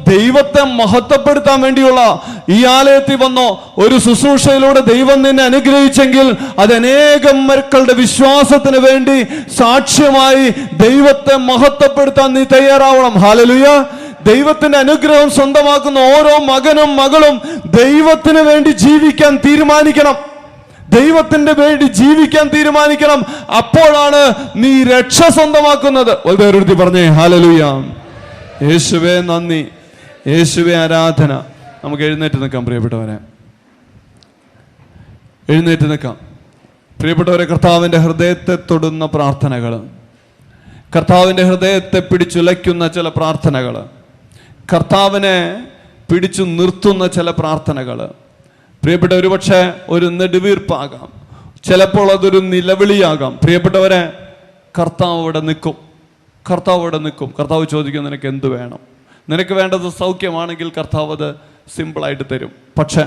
ദൈവത്തെ മഹത്വപ്പെടുത്താൻ വേണ്ടിയുള്ള ഈ ആലയത്തിൽ വന്നോ ഒരു ശുശ്രൂഷയിലൂടെ ദൈവം നിന്നെ അനുഗ്രഹിച്ചെങ്കിൽ അത് അനേകം മക്കളുടെ വിശ്വാസത്തിന് വേണ്ടി സാക്ഷ്യമായി ദൈവത്തെ മഹത്വപ്പെടുത്താൻ നീ തയ്യാറാവണം. ഹല്ലേലൂയ. ദൈവത്തിന്റെ അനുഗ്രഹം സ്വന്തമാക്കുന്ന ഓരോ മകനും മകളും ദൈവത്തിന് വേണ്ടി ജീവിക്കാൻ തീരുമാനിക്കണം. ദൈവത്തിന്റെ വേണ്ടി ജീവിക്കാൻ തീരുമാനിക്കണം. അപ്പോഴാണ് നീ രക്ഷ സ്വന്തമാക്കുന്നത്. വേറൊരുത്തി പറഞ്ഞേ ഹല്ലേലൂയ. യേശുവേ നന്ദി, യേശുവേ ആരാധന. നമുക്ക് എഴുന്നേറ്റ് നിൽക്കാം പ്രിയപ്പെട്ടവരെ, എഴുന്നേറ്റ് നിൽക്കാം പ്രിയപ്പെട്ടവരെ. കർത്താവിന്റെ ഹൃദയത്തെ തൊടുന്ന പ്രാർത്ഥനകൾ, കർത്താവിന്റെ ഹൃദയത്തെ പിടിച്ചുലയ്ക്കുന്ന ചില പ്രാർത്ഥനകൾ, കർത്താവിനെ പിടിച്ചു നിർത്തുന്ന ചില പ്രാർത്ഥനകൾ. പ്രിയപ്പെട്ട ഒരുപക്ഷെ ഒരു നെടുവീർപ്പാകാം, ചിലപ്പോൾ അതൊരു നിലവിളിയാകാം. പ്രിയപ്പെട്ടവരെ, കർത്താവ് അവിടെ നിൽക്കും, കർത്താവ് അവിടെ നിൽക്കും. കർത്താവ് ചോദിക്കും, നിനക്ക് എന്ത് വേണം? നിനക്ക് വേണ്ടത് സൗഖ്യമാണെങ്കിൽ കർത്താവ് അത് സിമ്പിളായിട്ട് തരും. പക്ഷെ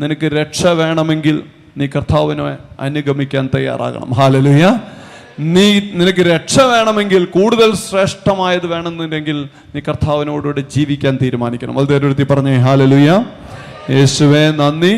നിനക്ക് രക്ഷ വേണമെങ്കിൽ നീ കർത്താവിനെ അനുഗമിക്കാൻ തയ്യാറാകണം. ഹല്ലേലൂയ. നിനക്ക് രക്ഷ വേണമെങ്കിൽ, കൂടുതൽ ശ്രേഷ്ഠമായത് വേണമെന്നുണ്ടെങ്കിൽ നീ കർത്താവിനോടുകൂടെ ജീവിക്കാൻ തീരുമാനിക്കണം. വളരെ പറഞ്ഞേ ഹല്ലേലൂയ. യേശുവേ നന്ദി,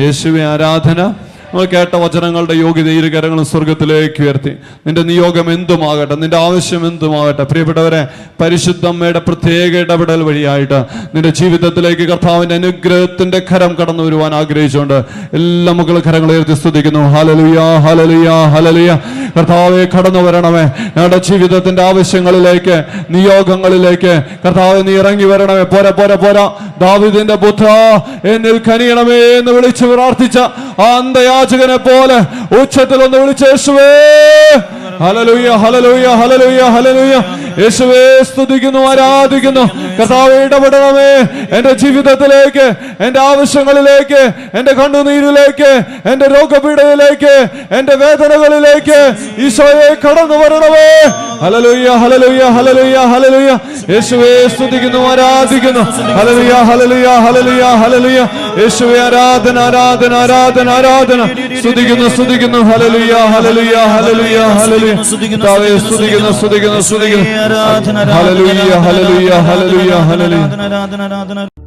യേശുവേ ആരാധന. നമ്മൾ കേട്ട വചനങ്ങളുടെ യോഗ്യത ഇരു കരങ്ങളും സ്വർഗത്തിലേക്ക് ഉയർത്തി. നിന്റെ നിയോഗം എന്തുമാകട്ടെ, നിന്റെ ആവശ്യം എന്തുമാകട്ടെ, പ്രിയപ്പെട്ടവരെ, പരിശുദ്ധമ്മയുടെ പ്രത്യേക ഇടപെടൽ വഴിയായിട്ട് നിന്റെ ജീവിതത്തിലേക്ക് കർത്താവിന്റെ അനുഗ്രഹത്തിന്റെ കരം കടന്നു വരുവാൻ ആഗ്രഹിച്ചുകൊണ്ട് എല്ലാ മക്കളും കരങ്ങൾ ഉയർത്തി സ്തുതിക്കുന്നു. ഹല്ലേലൂയ, ഹല്ലേലൂയ, ഹല്ലേലൂയ. കർത്താവേ കടന്നു വരണമേ, ഞങ്ങളുടെ ജീവിതത്തിന്റെ ആവശ്യങ്ങളിലേക്ക്, നിയോഗങ്ങളിലേക്ക് കർത്താവേ നീ ഇറങ്ങി വരണമേ. പോരാ പോരാ പോരാ, ദാവീദിന്റെ പുത്ര എന്നിൽ കനിയണമേ എന്ന് വിളിച്ചു പ്രാർത്ഥിച്ച ആ അന്ധയാചകനെ പോലെ ഉച്ചത്തിൽ ഒന്ന് വിളിച്ച യേശുവേ ഹല്ലേലൂയ, ഹല്ലേലൂയ, ഹല്ലേലൂയ, ഹല്ലേലൂയ. യേശുവേ സ്തുതിക്കുന്നു, ആരാധിക്കുന്നു. കർത്താവേ ഇടപെടണമേ എന്റെ ജീവിതത്തിലേക്ക്, എന്റെ ആവശ്യങ്ങളിലേക്ക്, എന്റെ കണ്ണുനീരിലേക്ക്, എന്റെ രോഗപീഠയിലേക്ക്, എന്റെ വേദനകളിലേക്ക് ഈശോയെ കടന്നു വരണമേ. ഹല്ലേലൂയ, ഹല്ലേലൂയ, ഹല്ലേലൂയ, ഹല്ലേലൂയ. യേശുവേ സ്തുതിക്കുന്നു, ആരാധിക്കുന്നു. ഹല്ലേലൂയ, ഹല്ലേലൂയ, ഹല്ലേലൂയ, ഹല്ലേലൂയ. യേശുവേ ആരാധന, ആരാധന, ആരാധന, ആരാധന. സ്തുതിക്കുന്നു, സ്തുതിക്കുന്നു. ഹല്ലേലൂയ, ഹല്ലേലൂയ, ഹല്ലേലൂയ, ഹല്ലേലൂയ. കർത്താവേ സ്തുതിക്കുന്നു, സ്തുതിക്കുന്നു, സ്തുതിക്കുന്നു. ഹല്ലേലൂയ, ഹല്ലേലൂയ, ഹല്ലേലൂയ, ഹല്ലേലൂയ.